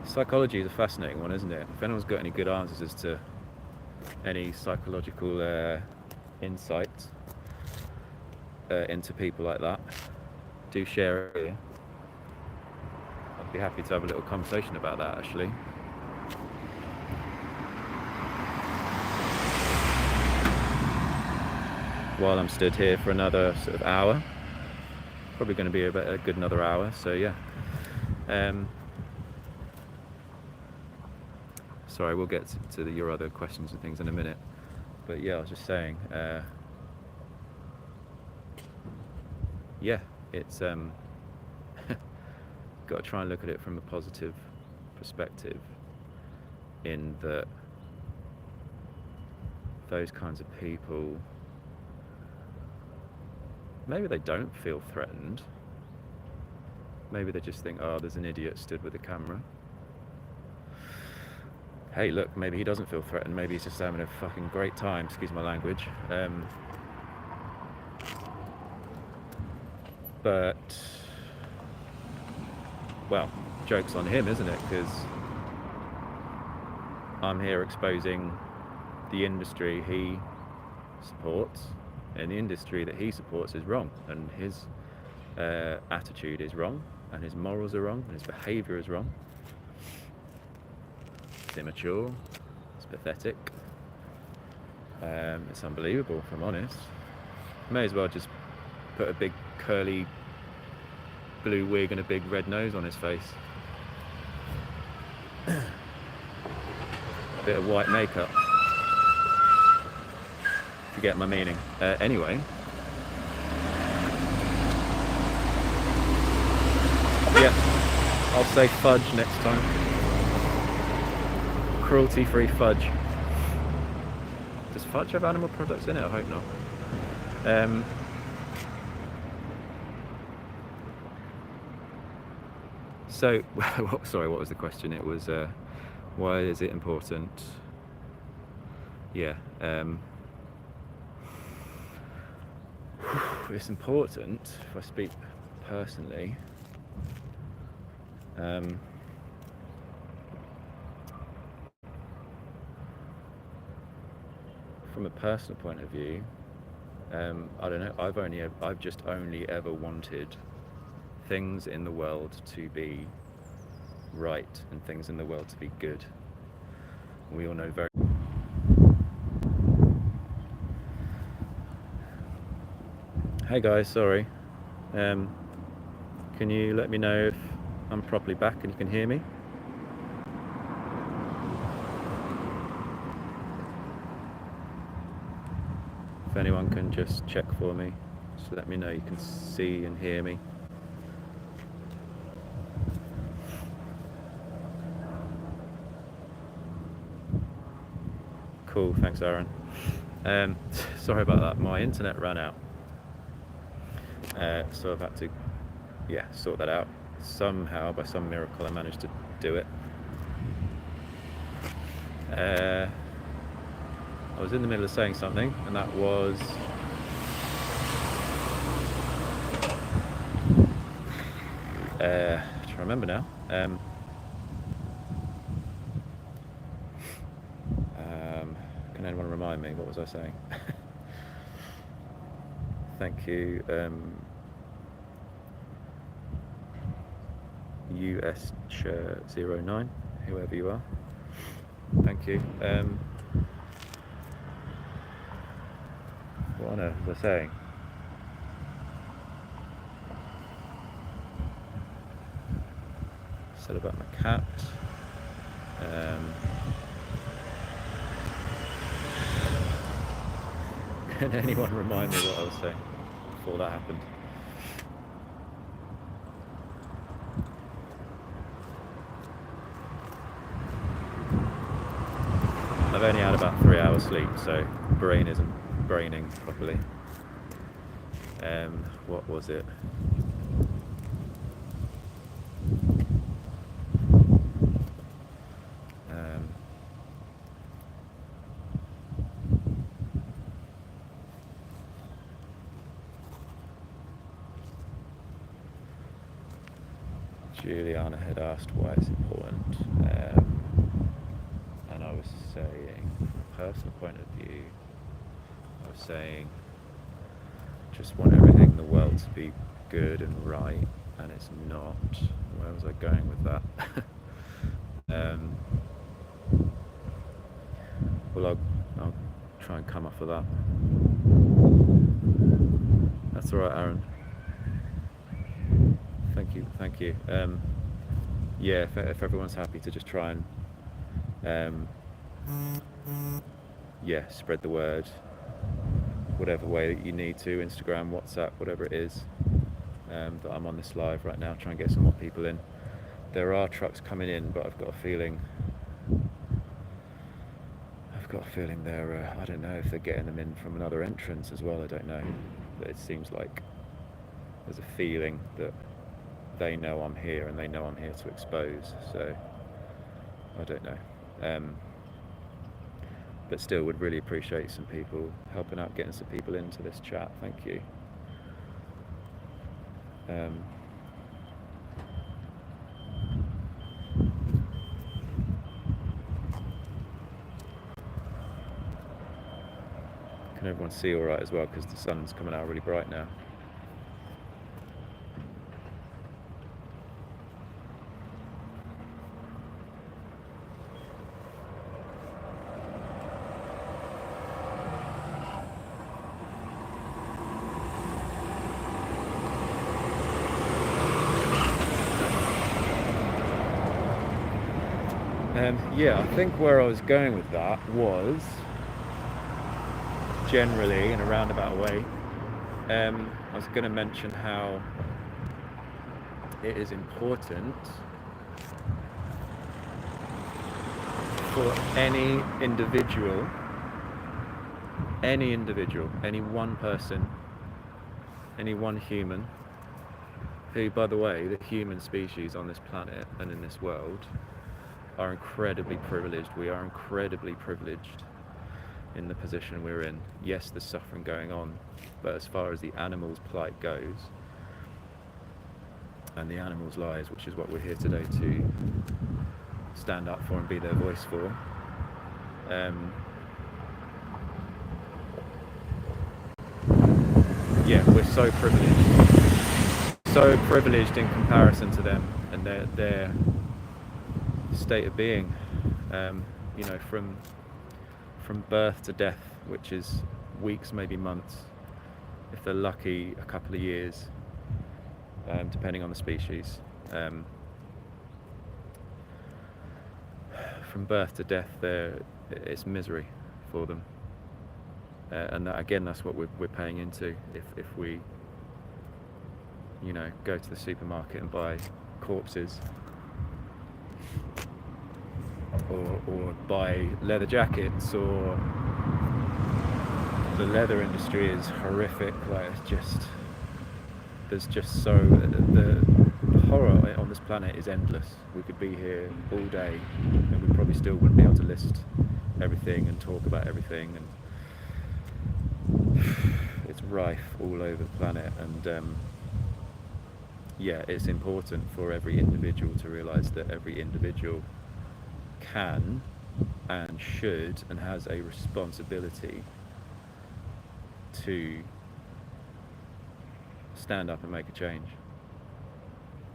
Psychology is a fascinating one, isn't it? If anyone's got any good answers as to any psychological insights into people like that, do share it here. I'd be happy to have a little conversation about that, actually. While I'm stood here for another sort of hour, probably going to be about a good another hour, so yeah. Sorry, we'll get to your other questions and things in a minute, but yeah, I was just saying, yeah, it's got to try and look at it from a positive perspective, in that those kinds of people, maybe they don't feel threatened, maybe they just think, oh, there's an idiot stood with a camera. Hey, look, maybe he doesn't feel threatened, maybe he's just having a fucking great time, excuse my language. But, well, joke's on him, isn't it? Because I'm here exposing the industry he supports, and the industry that he supports is wrong, and his attitude is wrong, and his morals are wrong, and his behaviour is wrong. It's immature, it's pathetic, it's unbelievable, if I'm honest. May as well just put a big curly blue wig and a big red nose on his face. A bit of white makeup. If you get my meaning. Anyway. Yeah, I'll say fudge next time. Cruelty-free fudge. Does fudge have animal products in it? I hope not. So, sorry, what was the question? It was, why is it important? Yeah, it's important, if I speak personally, from a personal point of view, I don't know, I've just only ever wanted things in the world to be right and things in the world to be good. We all know very... Hey guys, sorry. Can you let me know if I'm properly back and you can hear me. If anyone can just check for me, just let me know you can see and hear me. Cool, thanks Aaron. Sorry about that, my internet ran out. So I've had to, sort that out. Somehow, by some miracle, I managed to do it. I was in the middle of saying something, and that was... trying to remember now. Can anyone remind me? What was I saying? Thank you. US09, whoever you are. Thank you. What on earth was I saying? Said about my cat. Can anyone remind me what I was saying before that happened? I've only had about 3 hours sleep, so brain isn't braining properly. What was it? Juliana had asked why it's important, and I was saying, from a personal point of view, I was saying, just want everything in the world to be good and right, and it's not. Where was I going with that? Well, I'll try and come off of that. That's all right, Aaron. Thank you. If everyone's happy to just try and spread the word, whatever way that you need to, Instagram, WhatsApp, whatever it is, that I'm on this live right now, try and get some more people in. There are trucks coming in, but I've got a feeling they're, I don't know if they're getting them in from another entrance as well, I don't know, but it seems like there's a feeling that they know I'm here and they know I'm here to expose, so I don't know. But still would really appreciate some people helping out, getting some people into this chat. Thank you. Can everyone see all right as well, because the sun's coming out really bright now. I think where I was going with that was generally in a roundabout way. I was going to mention how it is important for any individual, any one person, any one human, who, by the way, the human species on this planet and in this world are incredibly privileged. We are incredibly privileged in the position we're in. Yes, there's suffering going on, but as far as the animal's plight goes, and the animal's lives, which is what we're here today to stand up for and be their voice for, we're so privileged in comparison to them and their state of being, from birth to death, which is weeks, maybe months, if they're lucky, a couple of years, depending on the species. from birth to death, it's misery for them. And that, again, that's what we're paying into. If we, go to the supermarket and buy corpses, or buy leather jackets, or the leather industry is horrific. Like, there's just the horror on this planet is endless. We could be here all day and we probably still wouldn't be able to list everything and talk about everything, and it's rife all over the planet. And it's important for every individual to realize that every individual can and should and has a responsibility to stand up and make a change.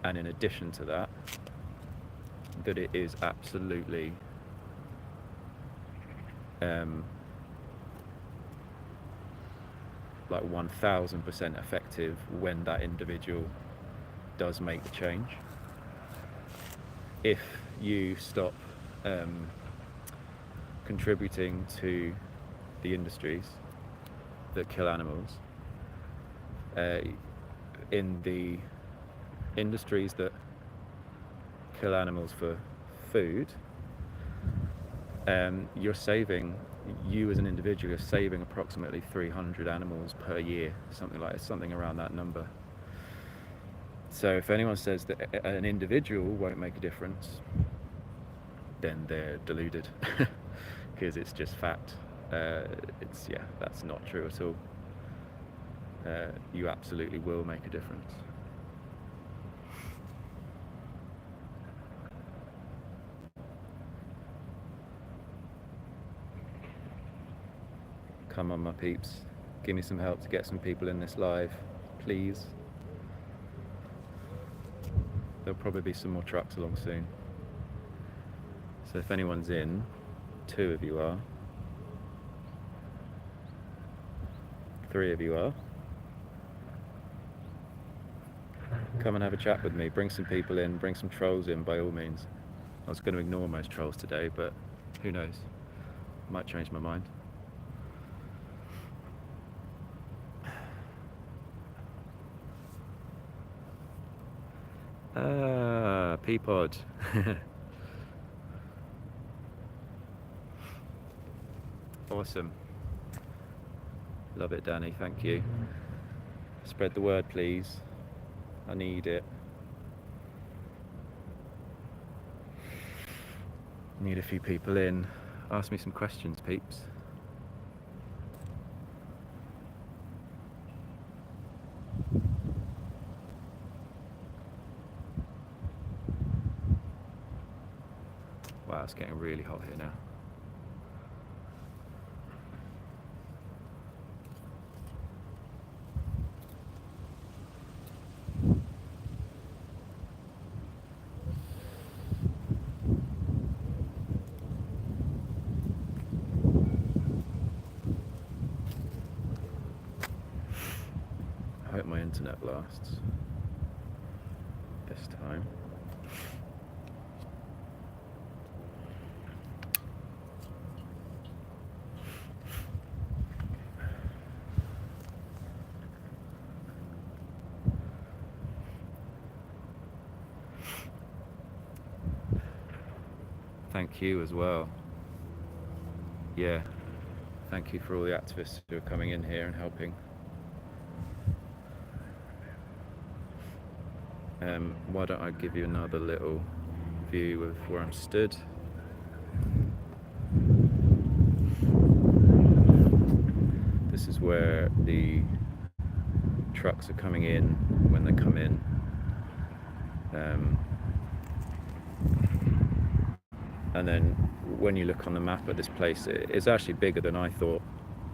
And in addition to that, that it is absolutely like 1000% effective when that individual does make the change. If you stop contributing to the industries that kill animals, in the industries that kill animals for food, you as an individual, you're saving approximately 300 animals per year, something around that number. So if anyone says that an individual won't make a difference, then they're deluded, because it's just fact. That's not true at all. You absolutely will make a difference. Come on, my peeps, give me some help to get some people in this live, please. There'll probably be some more trucks along soon. So if anyone's in, 2 of you are, 3 of you are, come and have a chat with me. Bring some people in, bring some trolls in, by all means. I was going to ignore most trolls today, but who knows, might change my mind. Peapod. Awesome. Love it, Danny, thank you. Spread the word, please. I need it. Need a few people in. Ask me some questions, peeps. Wow, it's getting really hot here now. I hope my internet lasts this time. Thank you as well. Yeah, thank you for all the activists who are coming in here and helping. Why don't I give you another little view of where I'm stood. This is where the trucks are coming in when they come in. And then when you look on the map at this place, it's actually bigger than I thought.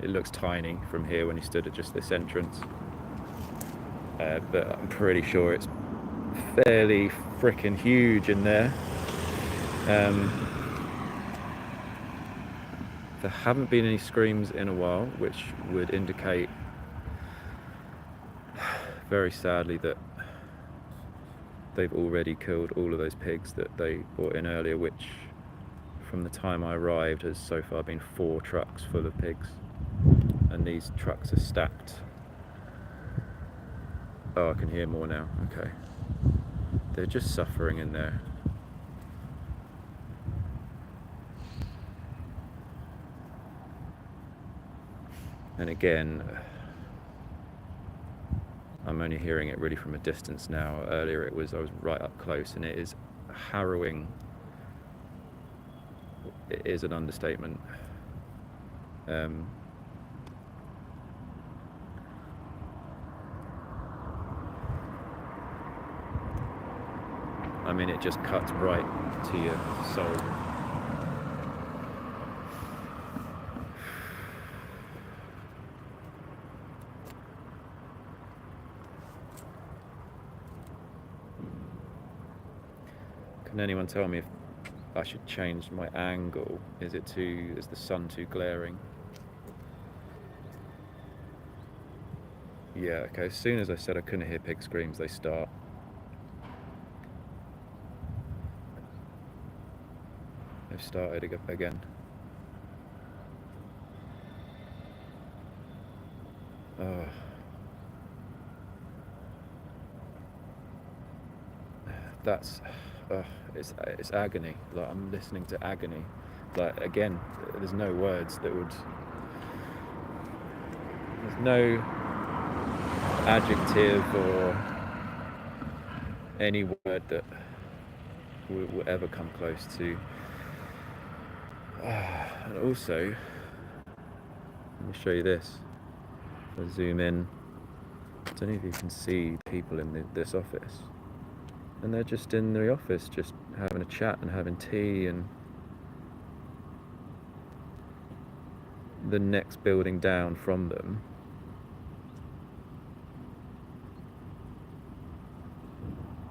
It looks tiny from here when you stood at just this entrance. But I'm pretty sure it's fairly freaking huge in there. There haven't been any screams in a while, which would indicate, very sadly, that they've already killed all of those pigs that they brought in earlier, which from the time I arrived has so far been 4 trucks full of pigs, and these trucks are stacked. Oh, I can hear more now. Okay, they're just suffering in there. And again, I'm only hearing it really from a distance now. Earlier I was right up close, and it is harrowing. It is an understatement. I mean, it just cuts right to your soul. Can anyone tell me if I should change my angle? Is the sun too glaring? Yeah, okay, as soon as I said I couldn't hear pig screams, they start. They've started again. That's it's agony. Like, I'm listening to agony. Like, again, there's no words that would, there's no adjective or any word that will ever come close to. And also, let me show you this. If I zoom in, I don't know if you can see people in this office, and they're just in the office, just having a chat and having tea. And the next building down from them,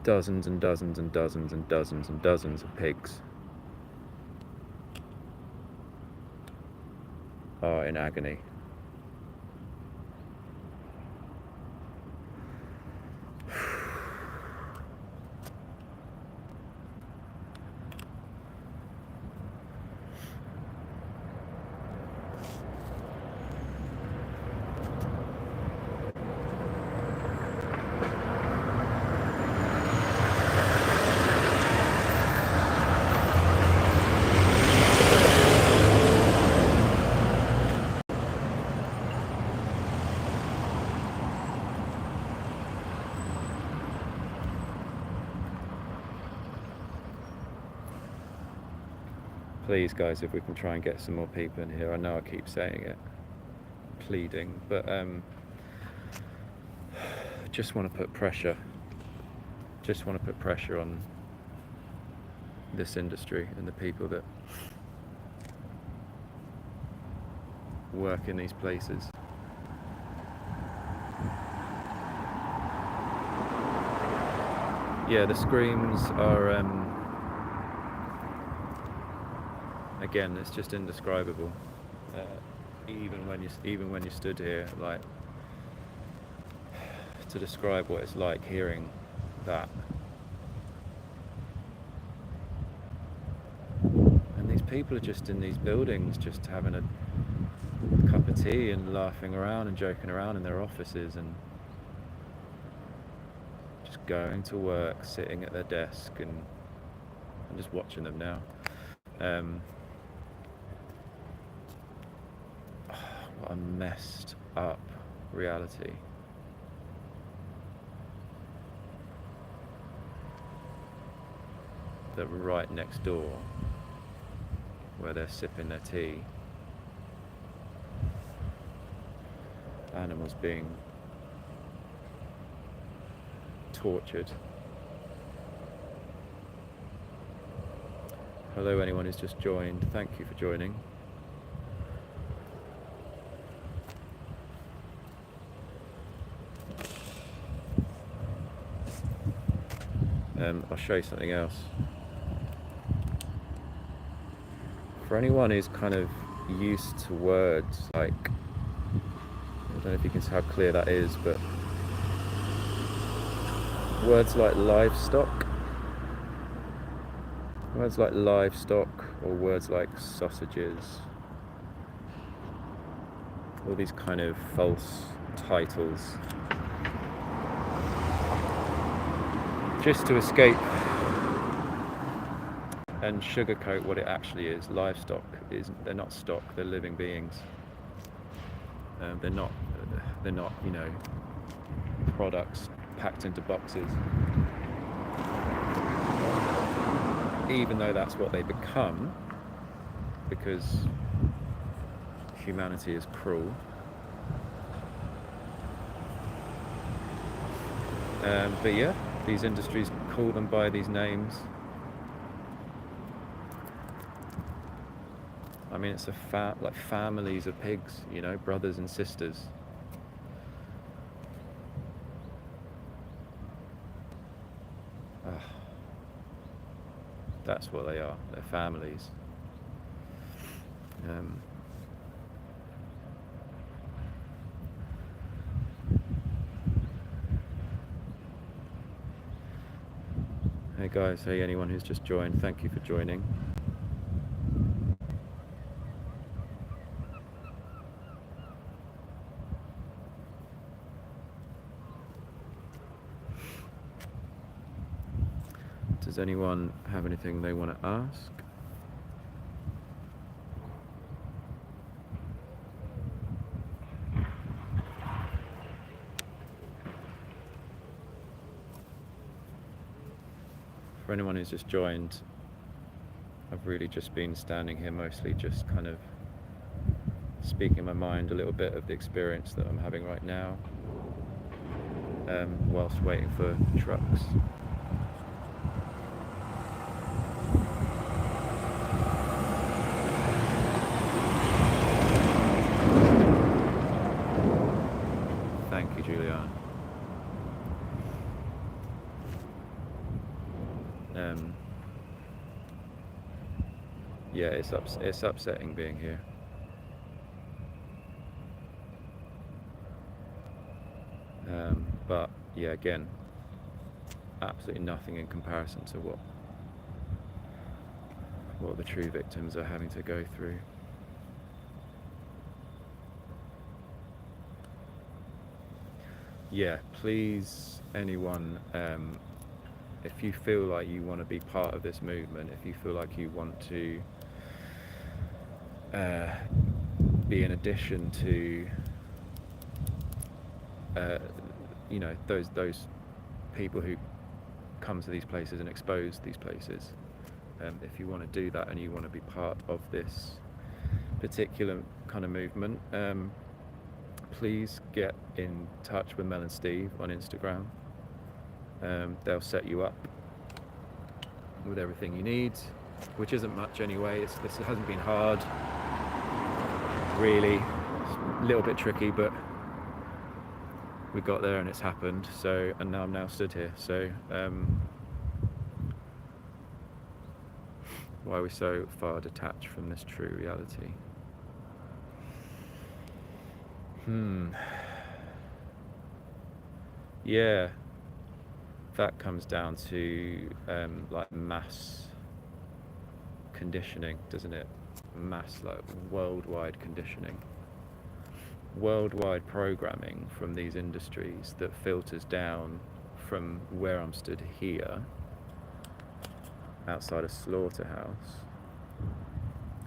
dozens and dozens and dozens and dozens and dozens of pigs are in agony. Please, guys, if we can try and get some more people in here. I know I keep saying it, pleading, but just want to put pressure. Just want to put pressure on this industry and the people that work in these places. Yeah, the screams are again, it's just indescribable. Even when you stood here, like, to describe what it's like hearing that. And these people are just in these buildings, just having a cup of tea and laughing around and joking around in their offices, and just going to work, sitting at their desk, and I'm just watching them now. What a messed up reality. That right next door, where they're sipping their tea, animals being tortured. Hello, anyone who's just joined, thank you for joining. I'll show you something else. For anyone who's kind of used to words like, I don't know if you can see how clear that is, but words like livestock, or words like sausages, all these kind of false titles, just to escape and sugarcoat what it actually is. Livestock they're not stock, they're living beings. They're not, you know, products packed into boxes. Even though that's what they become, because humanity is cruel. But yeah, these industries call them by these names. I mean, it's like families of pigs, you know, brothers and sisters. That's what they are. They're families. Hey guys, hey anyone who's just joined, thank you for joining. Does anyone have anything they want to ask? For anyone who's just joined, I've really just been standing here mostly just kind of speaking my mind a little bit of the experience that I'm having right now, whilst waiting for trucks. Thank you, Julian. Yeah, it's upsetting being here. But yeah, again, absolutely nothing in comparison to what the true victims are having to go through. Yeah, please, anyone, if you feel like you want to be part of this movement, if you feel like you want to be an addition to, you know, those people who come to these places and expose these places, if you want to do that and you want to be part of this particular kind of movement, please get in touch with Mel and Steve on Instagram. They'll set you up with everything you need, which isn't much anyway. This hasn't been hard, really. It's a little bit tricky, but we got there and it's happened. So, and now I'm now stood here. So, why are we so far detached from this true reality? Yeah, that comes down to like mass conditioning, doesn't it? Mass, like worldwide conditioning, worldwide programming from these industries that filters down from where I'm stood here outside a slaughterhouse.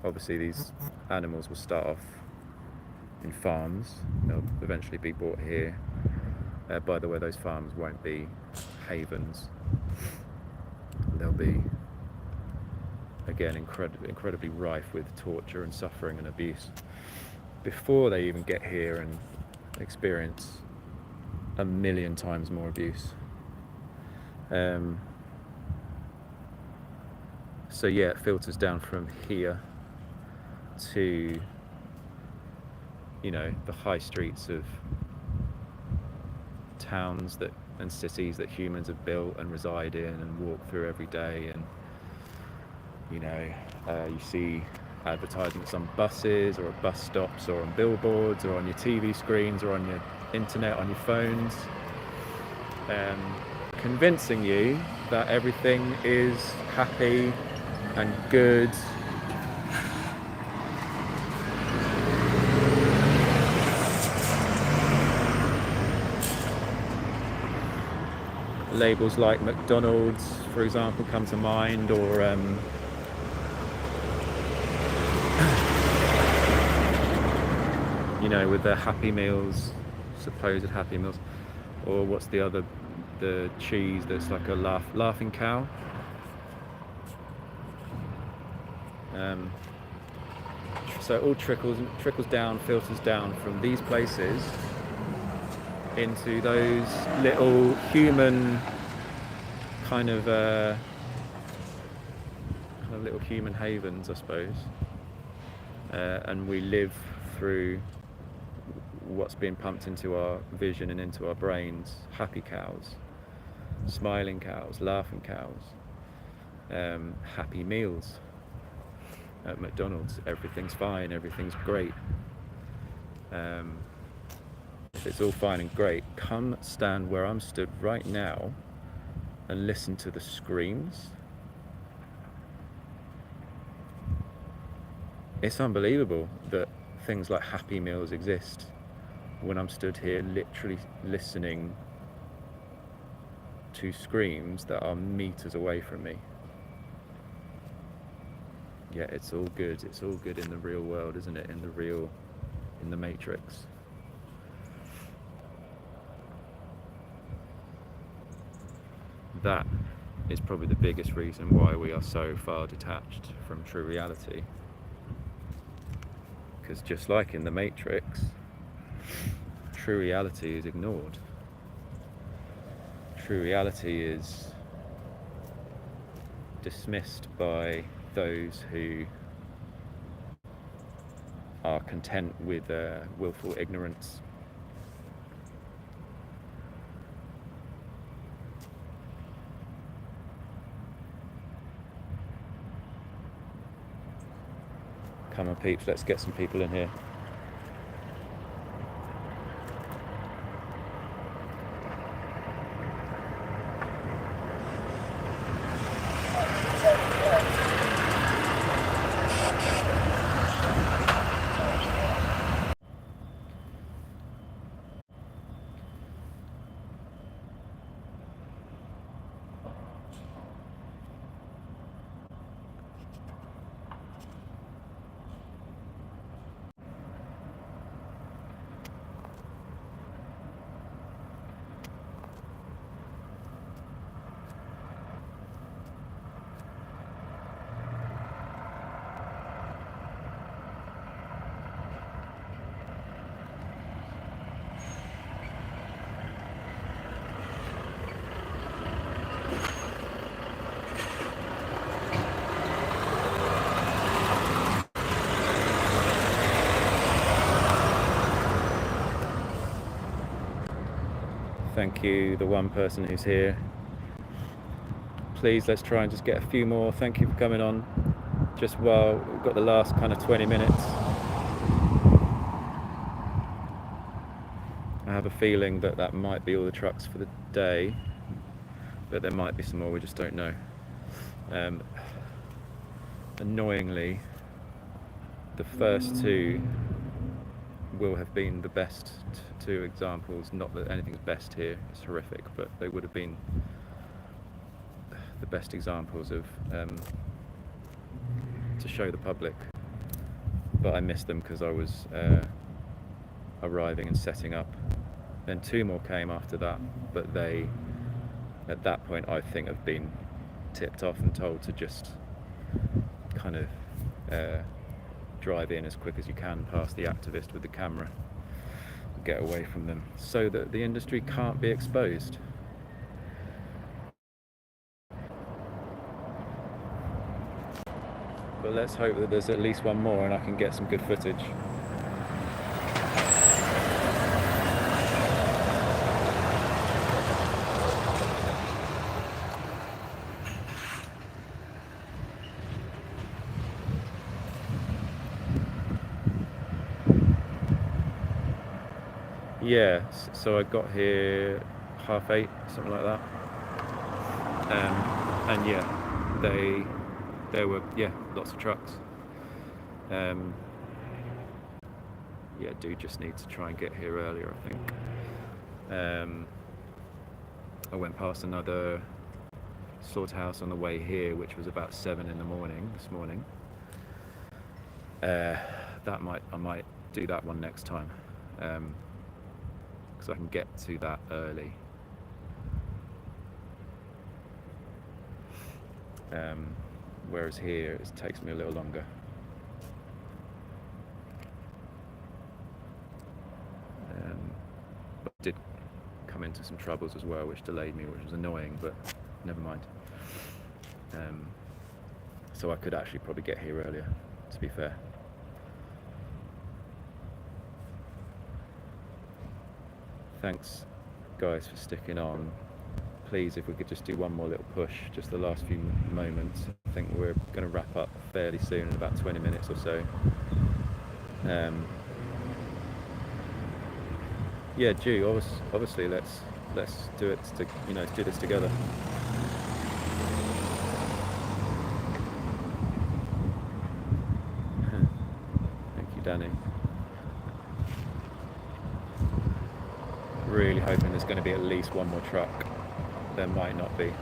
Obviously these animals will start off in farms, they'll eventually be brought here. By the way, those farms won't be havens. They'll be, again, incredibly rife with torture and suffering and abuse before they even get here and experience 1,000,000 times more abuse. So yeah, it filters down from here to, you know, the high streets of towns and cities that humans have built and reside in and walk through every day. And you know, you see advertisements on buses or at bus stops or on billboards or on your TV screens or on your internet, on your phones, convincing you that everything is happy and good Labels like McDonald's, for example, come to mind, or you know, with their Happy Meals, supposed Happy Meals, or what's the other, the cheese that's like a laughing cow. So it all trickles down, filters down from these places into those little human kind of little human havens, I suppose, and we live through what's being pumped into our vision and into our brains. Happy cows, smiling cows, laughing cows, happy meals at McDonald's. Everything's fine, everything's great. If it's all fine and great, come stand where I'm stood right now and listen to the screams. It's unbelievable that things like Happy Meals exist when I'm stood here literally listening to screams that are meters away from me. Yeah, it's all good. It's all good in the real world, isn't it? In the Matrix. That is probably the biggest reason why we are so far detached from true reality. Because just like in the Matrix, true reality is ignored. True reality is dismissed by those who are content with willful ignorance. Come on, peeps, let's get some people in here. Thank you, the one person who's here. Please, let's try and just get a few more. Thank you for coming on. Just while we've got the last kind of 20 minutes. I have a feeling that that might be all the trucks for the day, but there might be some more, we just don't know. Annoyingly, the first two will have been the best two examples. Not that anything's best here, it's horrific, but they would have been the best examples of to show the public. But I missed them because I was arriving and setting up. Then two more came after that, but they, at that point, I think have been tipped off and told to just kind of drive in as quick as you can past the activist with the camera, get away from them, so that the industry can't be exposed. But let's hope that there's at least one more and I can get some good footage. Yeah, so I got here 8:30, something like that. And yeah, there were lots of trucks. Yeah, do just need to try and get here earlier, I think. I went past another slaughterhouse on the way here, which was about 7 in the morning this morning. I might do that one next time, because I can get to that early. Whereas here it takes me a little longer. But I did come into some troubles as well, which delayed me, which was annoying, but never mind. So I could actually probably get here earlier, to be fair. Thanks guys for sticking on. Please, if we could just do one more little push, just the last few moments. I think we're going to wrap up fairly soon, in about 20 minutes or so. Yeah, Jew, obviously let's do it, let's do this together. Thank you, Danny. Really hoping there's going to be at least one more truck. There might not be.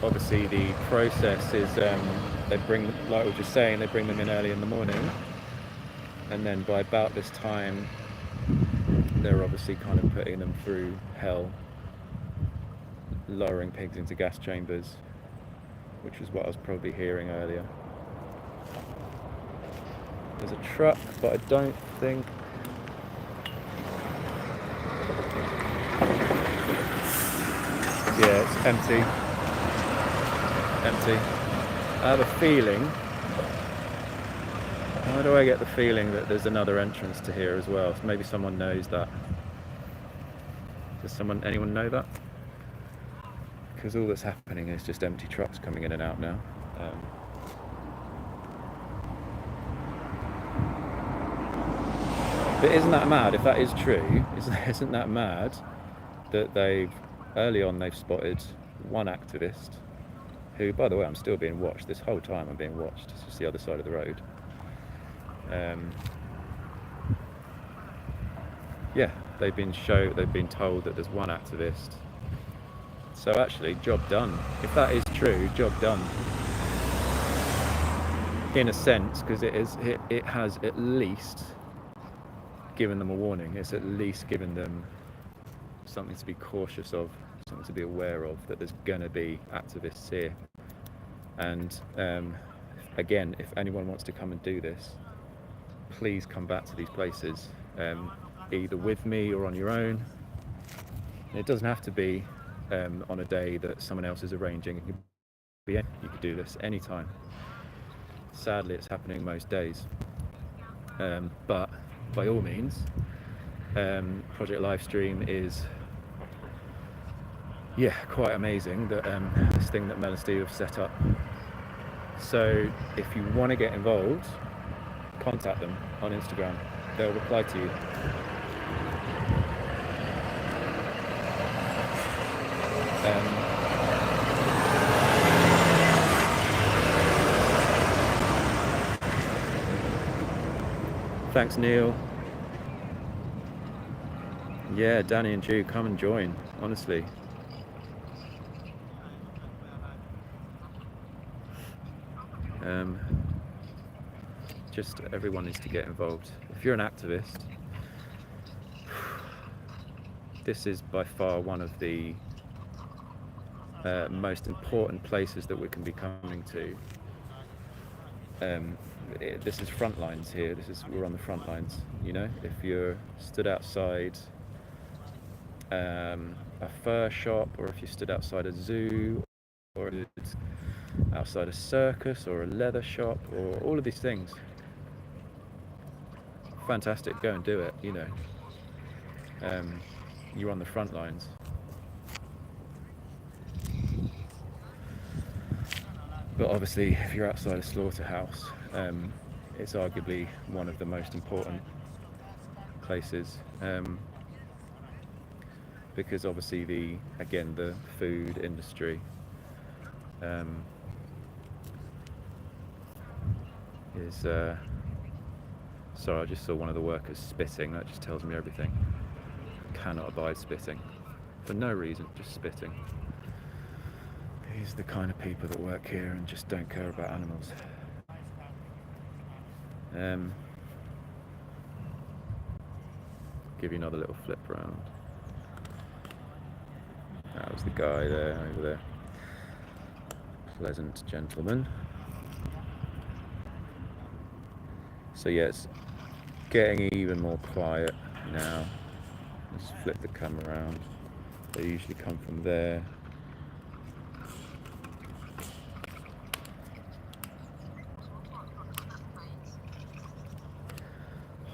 Obviously the process is they bring, like I was just saying, they bring them in early in the morning, and then by about this time they're obviously kind of putting them through hell, lowering pigs into gas chambers, which is what I was probably hearing earlier. There's a truck, but I don't think... Yeah, it's empty. Empty. I have a feeling... Why do I get the feeling that there's another entrance to here as well? So maybe someone knows that. Does anyone know that? Because all that's happening is just empty trucks coming in and out now. But isn't that mad? If that is true, isn't that mad that early on they've spotted one activist who, by the way, I'm still being watched. This whole time I'm being watched. It's just the other side of the road. Yeah, they've been told that there's one activist. So actually, job done. If that is true, job done. In a sense, because it has at least given them a warning. It's at least given them something to be cautious of, something to be aware of, that there's gonna be activists here. And again, if anyone wants to come and do this, please come back to these places, either with me or on your own. It doesn't have to be on a day that someone else is arranging. You could do this anytime. Sadly, it's happening most days. But by all means, Project Livestream is, yeah, quite amazing, that this thing that Mel and Steve have set up. So if you want to get involved, contact them on Instagram. They'll reply to you. Thanks, Neil. Yeah, Danny and Jew, come and join, honestly. Just everyone needs to get involved. If you're an activist, this is by far one of the most important places that we can be coming to. This is front lines here. We're on the front lines. You know, if you're stood outside a fur shop, or if you stood outside a zoo, or outside a circus or a leather shop, or all of these things, fantastic, go and do it. You know, you're on the front lines. But obviously, if you're outside a slaughterhouse, it's arguably one of the most important places, because obviously the food industry is sorry, I just saw one of the workers spitting. That just tells me everything. Cannot abide spitting. for no reason, just spitting. These are the kind of people that work here and just don't care about animals. Give you another little flip around. That was the guy there, over there. Pleasant gentleman. So yeah, it's getting even more quiet now. Let's flip the camera around. They usually come from there.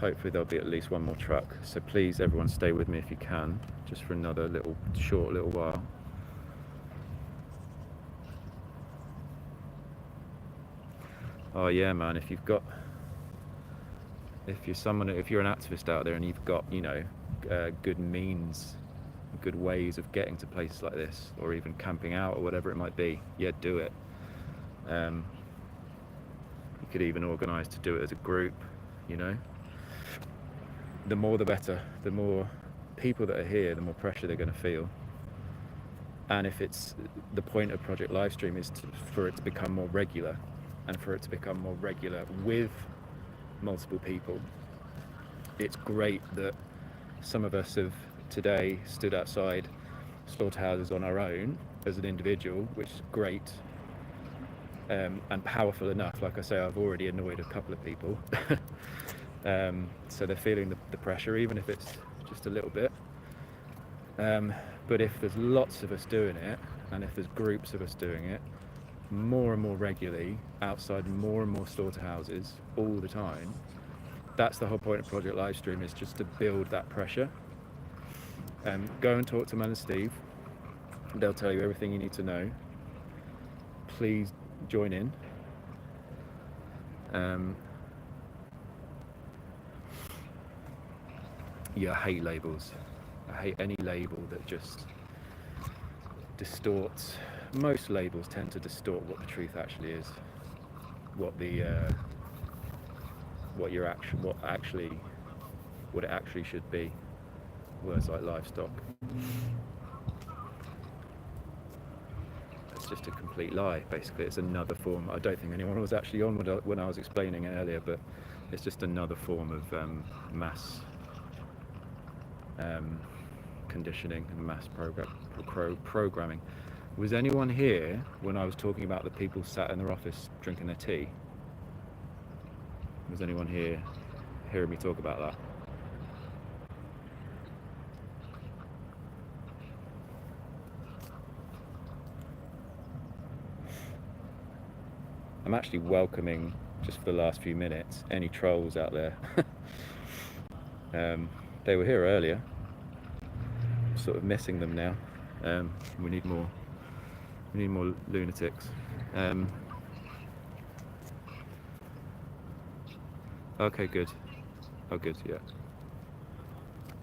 Hopefully there'll be at least one more truck. So please everyone stay with me if you can, just for another short little while. Oh yeah, man, if you're an activist out there and you've got, good means, good ways of getting to places like this, or even camping out or whatever it might be, yeah, do it. You could even organise to do it as a group, The more the better. The more people that are here, the more pressure they're going to feel. And if it's the point of Project Livestream is for it to become more regular, and for it to become more regular with multiple people. It's great that some of us have today stood outside slaughterhouses on our own as an individual, which is great, and powerful enough. Like I say, I've already annoyed a couple of people. So they're feeling the pressure, even if it's just a little bit. But if there's lots of us doing it, and if there's groups of us doing it, more and more regularly, outside more and more slaughterhouses, all the time, that's the whole point of Project Livestream, is just to build that pressure. Go and talk to Mel and Steve. They'll tell you everything you need to know. Please join in. Yeah, I hate labels. I hate any label that just distorts. Most labels tend to distort what the truth actually is, what it actually should be. Words like livestock. It's just a complete lie. Basically, it's another form. I don't think anyone was actually on when I was explaining it earlier, but it's just another form of mass conditioning and mass programming. Was anyone here when I was talking about the people sat in their office drinking their tea? Was anyone here hearing me talk about that? I'm actually welcoming, just for the last few minutes, any trolls out there. They were here earlier. I'm sort of missing them now. We need more lunatics. Okay, good. Oh, good. Yeah.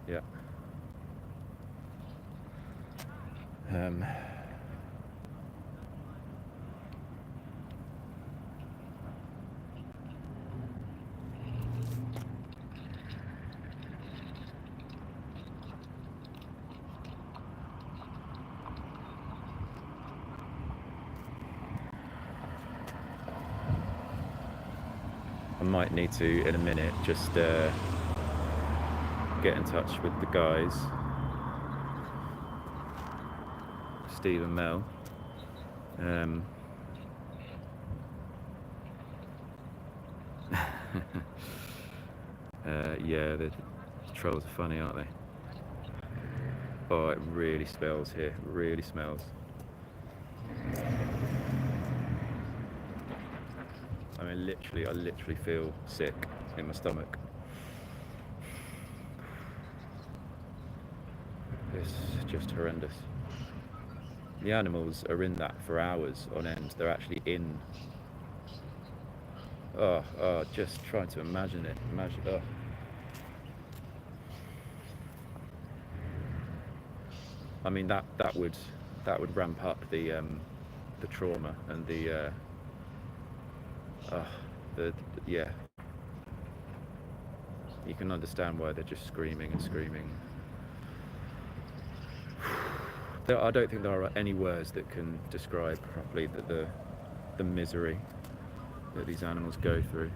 Yeah. I might need to, in a minute, just get in touch with the guys, Steve and Mel. Yeah, the trolls are funny, aren't they? Oh, it really smells here. It really smells. I mean, I literally feel sick in my stomach. It's just horrendous. The animals are in that for hours on end. They're actually in. Oh, just trying to imagine it. Oh. I mean, that would ramp up the trauma and yeah. You can understand why they're just screaming and screaming. I don't think there are any words that can describe properly the misery that these animals go through.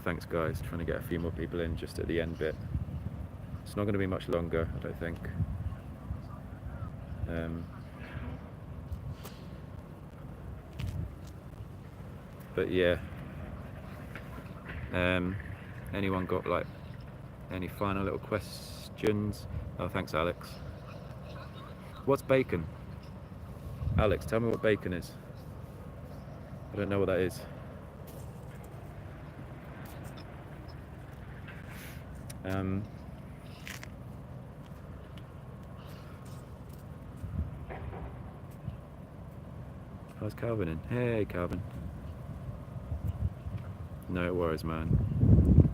Thanks guys, trying to get a few more people in just at the end bit. It's not going to be much longer, I don't think. But yeah, anyone got like any final little questions? Oh, thanks Alex. What's bacon? Alex, tell me what bacon is. I don't know what that is. How's Calvin in? Hey Calvin. No worries man.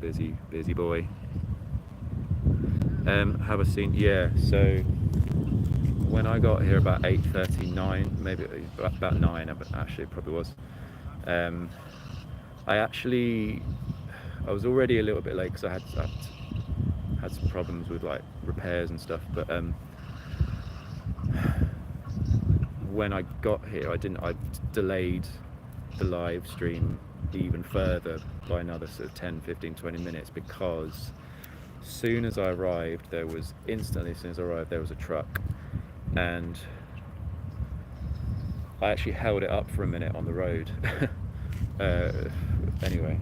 Busy boy. Have a scene? Yeah, so when I got here about 8:39, maybe about 9, actually it probably was. I was already a little bit late because I had some problems with like repairs and stuff, but when I got here I delayed the live stream even further by another sort of 10, 15, 20 minutes because as soon as I arrived there was a truck, and I actually held it up for a minute on the road. Anyway,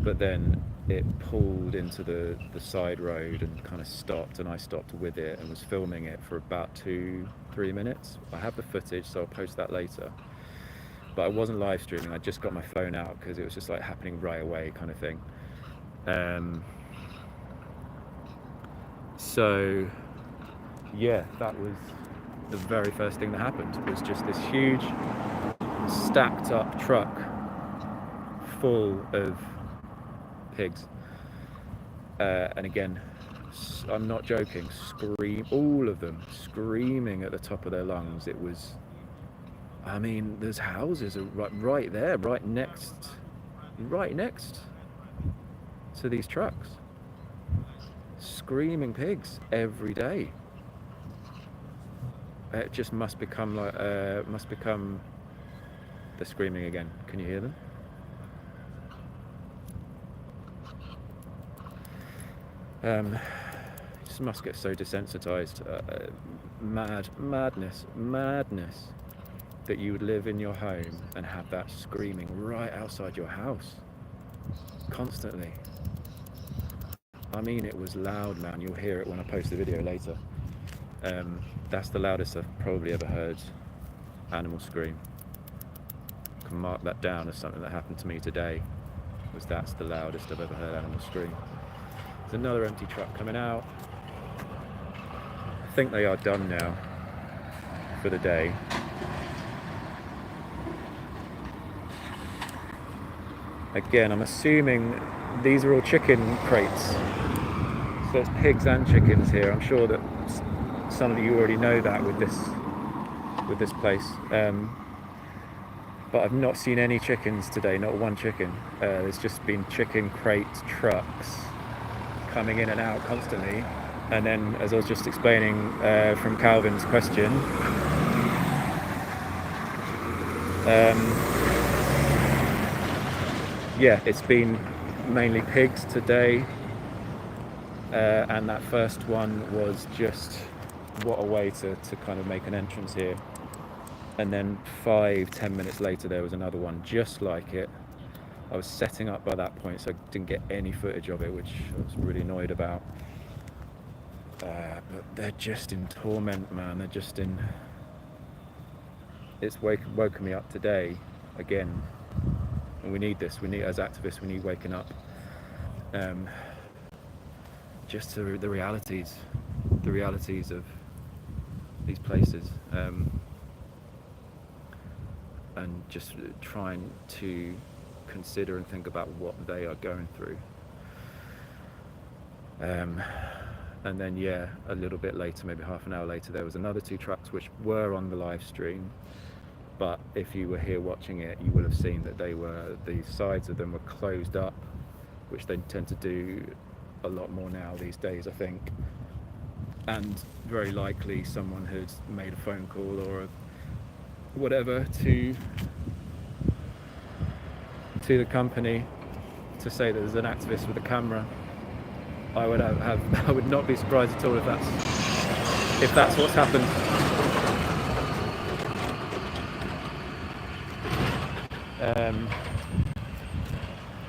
but then it pulled into the side road and kind of stopped, and I stopped with it and was filming it for about 2-3 minutes. I have the footage, so I'll post that later, but I wasn't live streaming. I just got my phone out because it was just like happening right away kind of thing. So yeah, that was the very first thing that happened, was just this huge stacked up truck full of pigs, and again, I'm not joking, all of them screaming at the top of their lungs. It was, I mean, there's houses right there, right next to these trucks, screaming pigs every day. It just must become like they're screaming again. Can you hear them? Just must get so desensitized. Madness that you would live in your home and have that screaming right outside your house constantly. I mean, it was loud, man. You'll hear it when I post the video later. That's the loudest I've probably ever heard animal scream. I can mark that down as something that happened to me today. That's the loudest I've ever heard animals scream. There's another empty truck coming out. I think they are done now for the day. Again, I'm assuming these are all chicken crates. So there's pigs and chickens here. I'm sure that some of you already know that with this place. But I've not seen any chickens today, not one chicken. There's just been chicken crate trucks coming in and out constantly. And then, as I was just explaining from Calvin's question, yeah, it's been mainly pigs today, and that first one was just what a way to kind of make an entrance here. And then 5-10 minutes later there was another one just like it. I was setting up by that point, so I didn't get any footage of it, which I was really annoyed about. But they're just in torment, man. They're just in... It's woken me up today again. And we need this. We need, as activists, we need waking up. Just to the realities of these places. And just trying to consider and think about what they are going through. And then, yeah, a little bit later, maybe half an hour later, there was another 2 trucks which were on the live stream. But if you were here watching it, you would have seen that the sides of them were closed up which they tend to do a lot more now these days, I think. And very likely someone had made a phone call or whatever to the company to say that there's an activist with a camera. I would I would not be surprised at all if that's what's happened.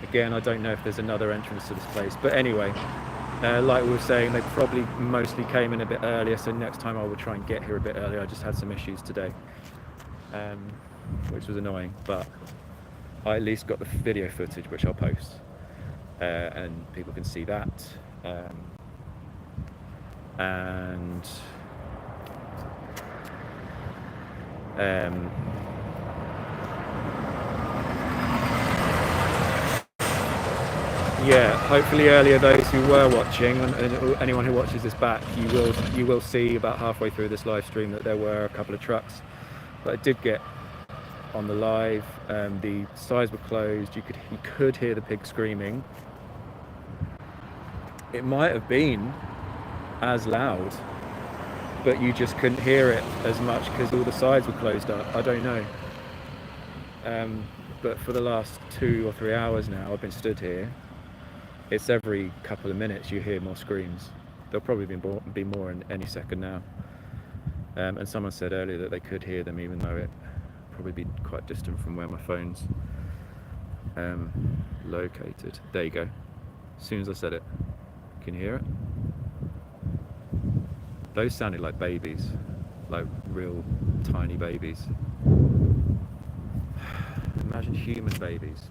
Again, I don't know if there's another entrance to this place, but anyway, like we were saying, they probably mostly came in a bit earlier, so next time I will try and get here a bit earlier. I just had some issues today, which was annoying, but I at least got the video footage, which I'll post, and people can see that. Yeah, hopefully earlier those who were watching, and anyone who watches this back, you will see about halfway through this live stream that there were a couple of trucks. But I did get on the live, the sides were closed, you could hear the pig screaming. It might have been as loud, but you just couldn't hear it as much because all the sides were closed up. I don't know. But for the last 2 or 3 hours now, I've been stood here. It's every couple of minutes you hear more screams. There'll probably be more in any second now. And someone said earlier that they could hear them, even though it probably be quite distant from where my phone's located. There you go. As soon as I said it, can you hear it? Those sounded like babies, like real tiny babies. Imagine human babies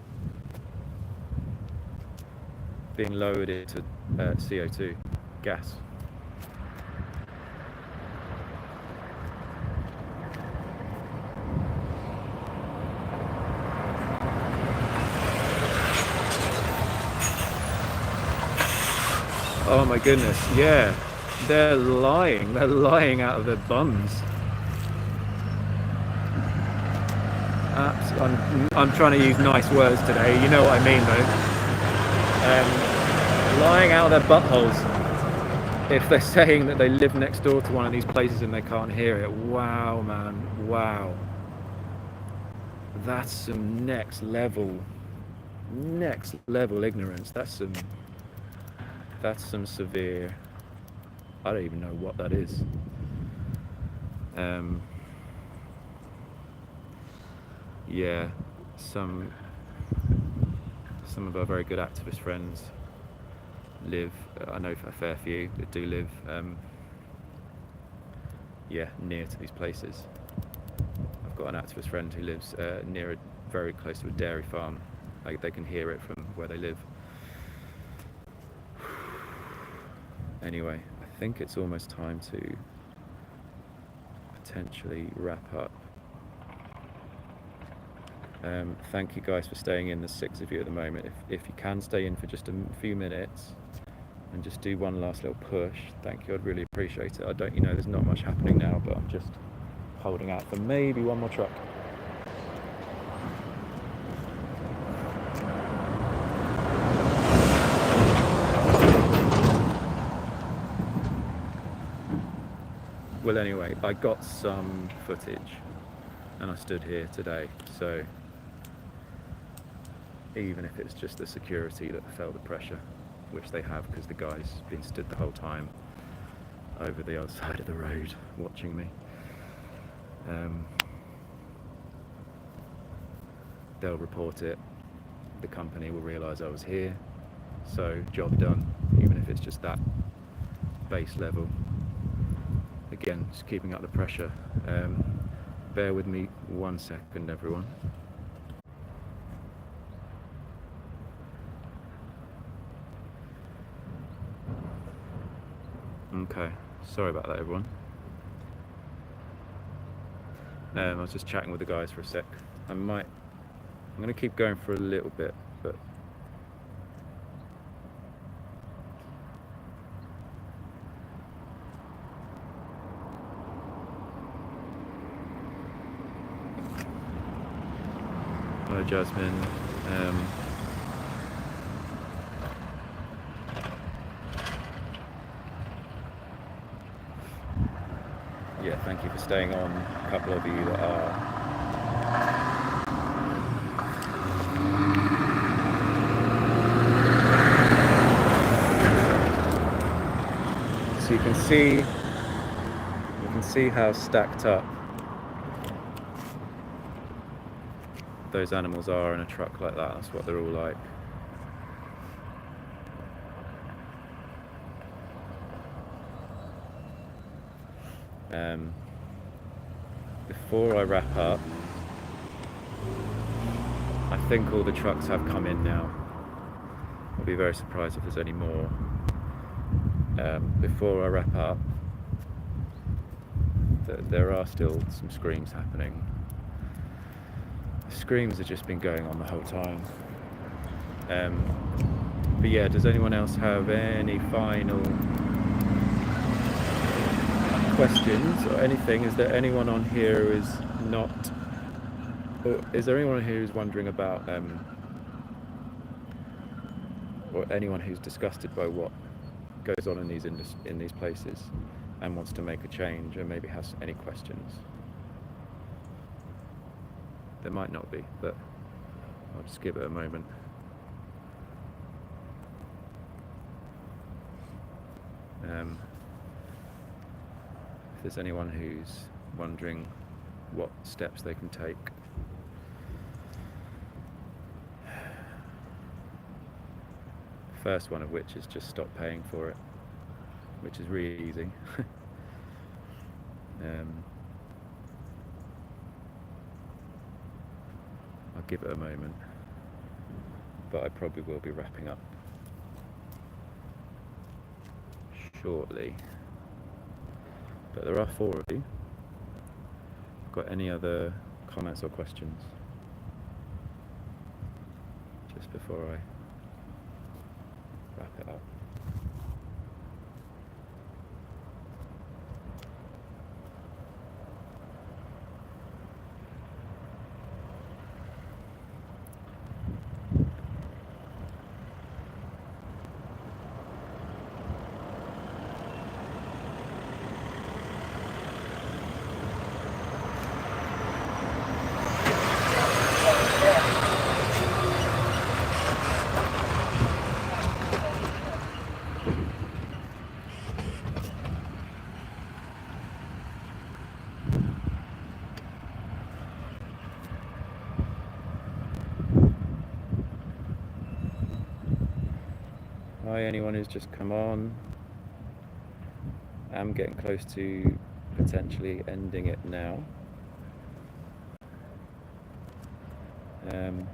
being lowered into CO2 gas. Oh my goodness, yeah, they're lying out of their bums. I'm trying to use nice words today, you know what I mean though. Lying out of their buttholes if they're saying that they live next door to one of these places and they can't hear it. Wow, man, wow. That's some next level ignorance. That's some severe, I don't even know what that is. Yeah, some of our very good activist friends live, I know a fair few that do live near to these places. I've got an activist friend who lives very close to a dairy farm. Like, they can hear it from where they live. Anyway, I think it's almost time to potentially wrap up. Thank you guys for staying in. There's 6 of you at the moment. If you can stay in for just a few minutes and just do one last little push, thank you, I'd really appreciate it. There's not much happening now, but I'm just holding out for maybe one more truck. Well, anyway, I got some footage and I stood here today, so even if it's just the security that felt the pressure, which they have because the guy's been stood the whole time over the other side of the road watching me, they'll report it, the company will realise I was here, so job done, even if it's just that base level. Again, just keeping up the pressure. Bear with me 1 second, everyone. Okay, sorry about that, everyone. I was just chatting with the guys for a sec. I'm going to keep going for a little bit, but hello, Jasmine. yeah, thank you for staying on, a couple of you that are. So you can see how stacked up those animals are in a truck like that. That's what they're all like. Before I wrap up, I think all the trucks have come in now. I'll be very surprised if there's any more. Before I wrap up, there are still some screams happening. The screams have just been going on the whole time. But yeah, does anyone else have any final questions or anything? Is there anyone on here who is not, or is there anyone here who's wondering about, or anyone who's disgusted by what goes on in these places and wants to make a change, or maybe has any questions? There might not be, but I'll just give it a moment. If there's anyone who's wondering what steps they can take, first one of which is just stop paying for it, which is really easy. I'll give it a moment, but I probably will be wrapping up shortly. But there are 4 of you. Got any other comments or questions just before I wrap it up? Hi, anyone who's just come on. I'm getting close to potentially ending it now. I'll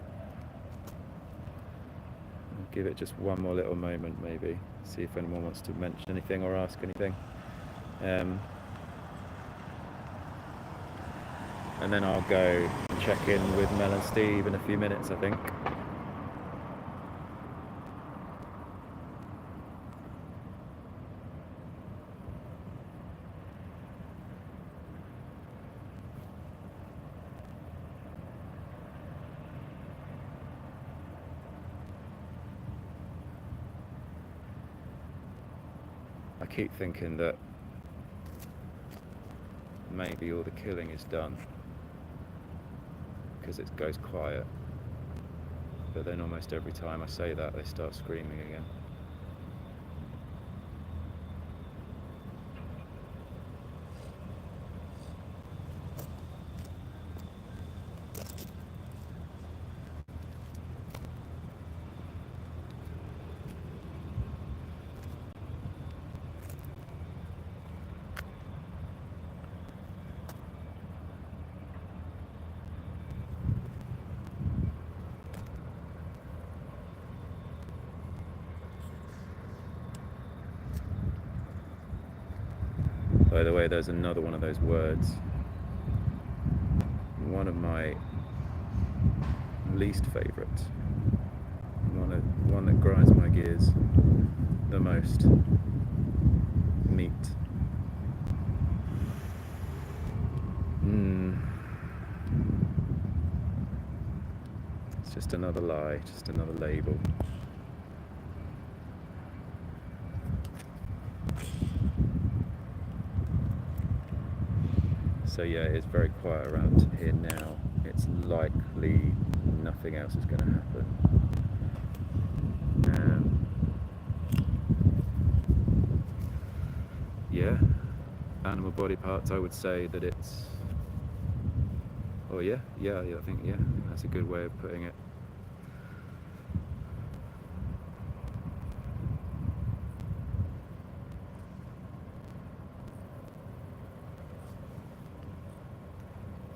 give it just one more little moment, maybe, see if anyone wants to mention anything or ask anything. And then I'll go and check in with Mel and Steve in a few minutes, I think. I keep thinking that maybe all the killing is done because it goes quiet, but then almost every time I say that they start screaming again. By the way, there's another one of those words. One of my least favourites. One that grinds my gears the most. Meat. It's just another lie, just another label. So yeah, it's very quiet around here now. It's likely nothing else is going to happen. Yeah, animal body parts, I would say that it's... Oh yeah, I think that's a good way of putting it.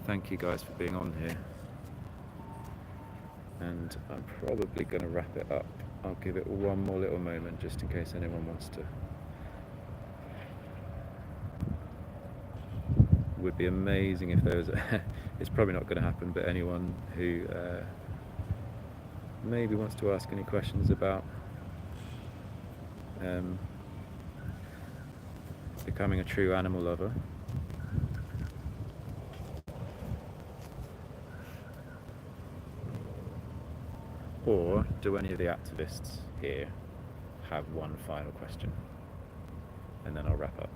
Thank you guys for being on here. And I'm probably going to wrap it up. I'll give it one more little moment just in case anyone wants to. Would be amazing if there was it's probably not going to happen, but anyone who maybe wants to ask any questions about becoming a true animal lover. Or do any of the activists here have one final question? And then I'll wrap up.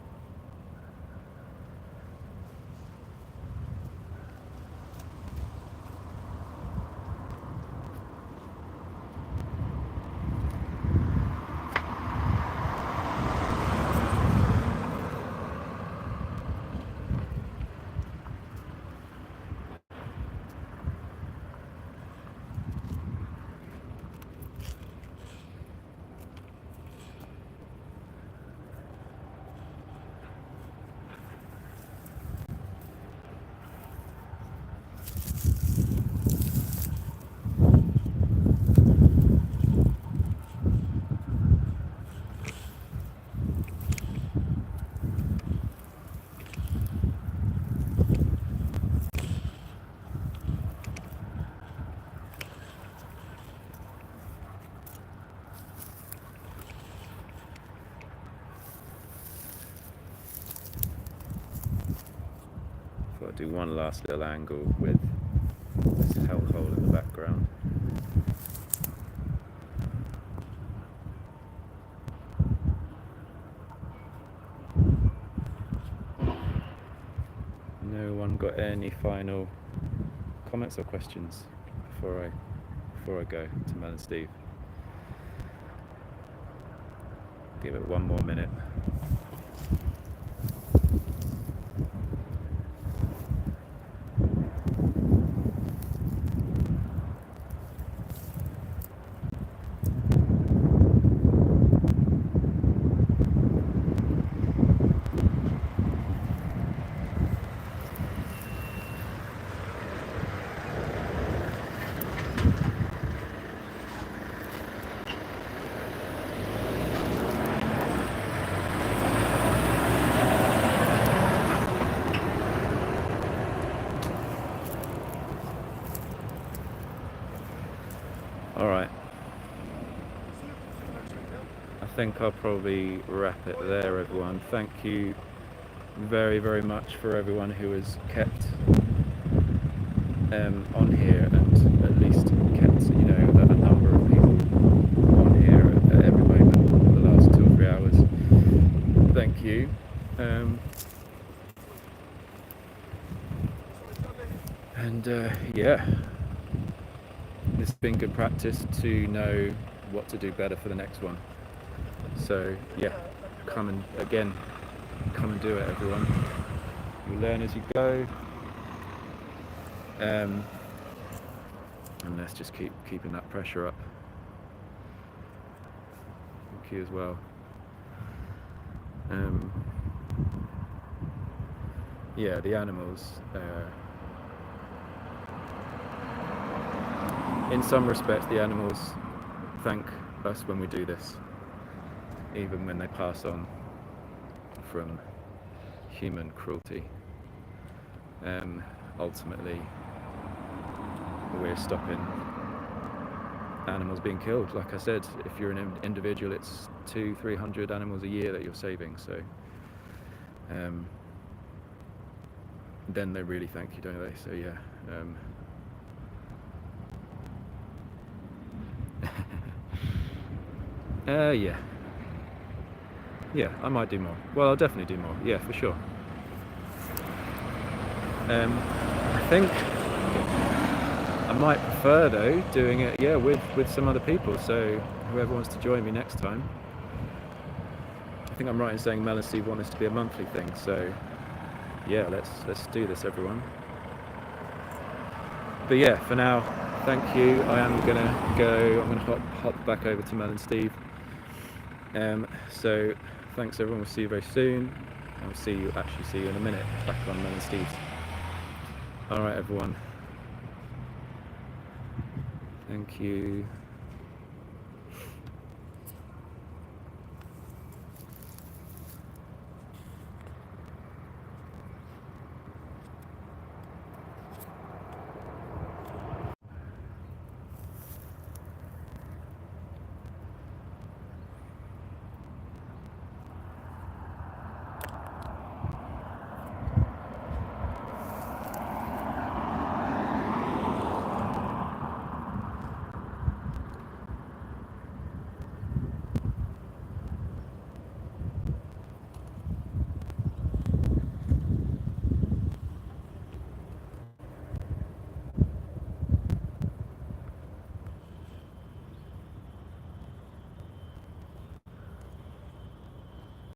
I'll do one last little angle with this hellhole in the background. No one got any final comments or questions before I go to Mel and Steve? Give it one more minute. Alright, I think I'll probably wrap it there, everyone. Thank you very, very much for everyone who has kept on here, and at least kept, you know, a number of people on here at every moment for the last 2 or 3 hours. Thank you. Yeah, it's been good practice to know what to do better for the next one. So yeah, come and do it, everyone. You learn as you go, and let's just keep keeping that pressure up. Thank you as well. Yeah, the animals, in some respects, the animals thank us when we do this, even when they pass on from human cruelty. Ultimately, we're stopping animals being killed. Like I said, if you're an individual, it's 200-300 animals a year that you're saving. So then they really thank you, don't they? So yeah. Yeah, I might do more. Well, I'll definitely do more. Yeah, for sure. I think I might prefer though doing it, yeah, with some other people. So whoever wants to join me next time. I think I'm right in saying Mel and Steve want this to be a monthly thing. So yeah, let's do this, everyone. But yeah, for now, thank you. I am gonna go. I'm gonna hop back over to Mel and Steve. So thanks everyone. We'll see you very soon. I'll see you in a minute back on Mel and Steve's. All right, everyone. Thank you.